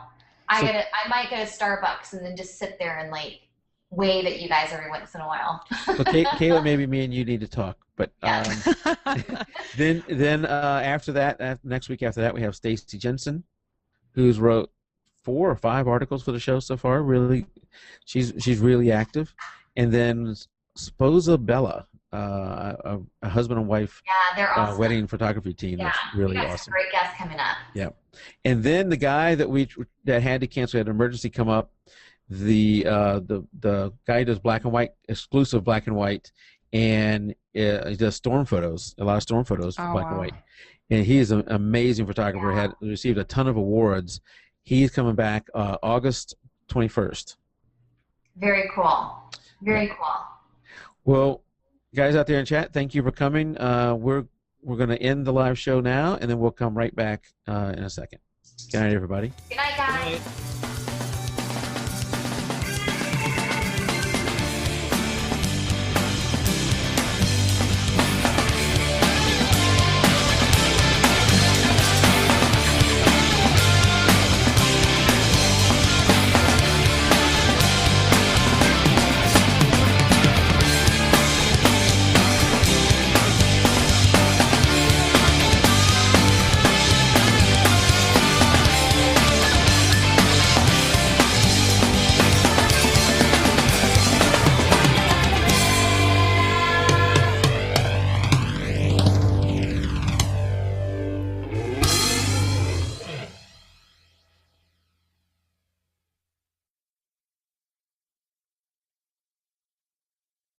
[SPEAKER 2] might go to Starbucks and then just sit there and like wave at you guys every once in a while.
[SPEAKER 1] So Kayla, maybe me and you need to talk. But then after that, next week after that, we have Stacy Jensen, who's wrote 4 or 5 articles for the show so far. Really, she's really active. And then Sposa Bella, a husband and wife
[SPEAKER 2] they're awesome.
[SPEAKER 1] wedding photography team. That's really awesome.
[SPEAKER 2] Great guests coming up.
[SPEAKER 1] Yeah. And then the guy that had to cancel, had an emergency come up. The guy who does black and white, exclusive black and white, and he does storm photos, a lot of storm photos for black and white. And he is an amazing photographer. Had received a ton of awards. He's coming back August 21st.
[SPEAKER 2] Very cool. Very cool.
[SPEAKER 1] Well, guys out there in chat, thank you for coming. We're going to end the live show now, and then we'll come right back in a second. Good night, everybody.
[SPEAKER 2] Good night, guys. Good night.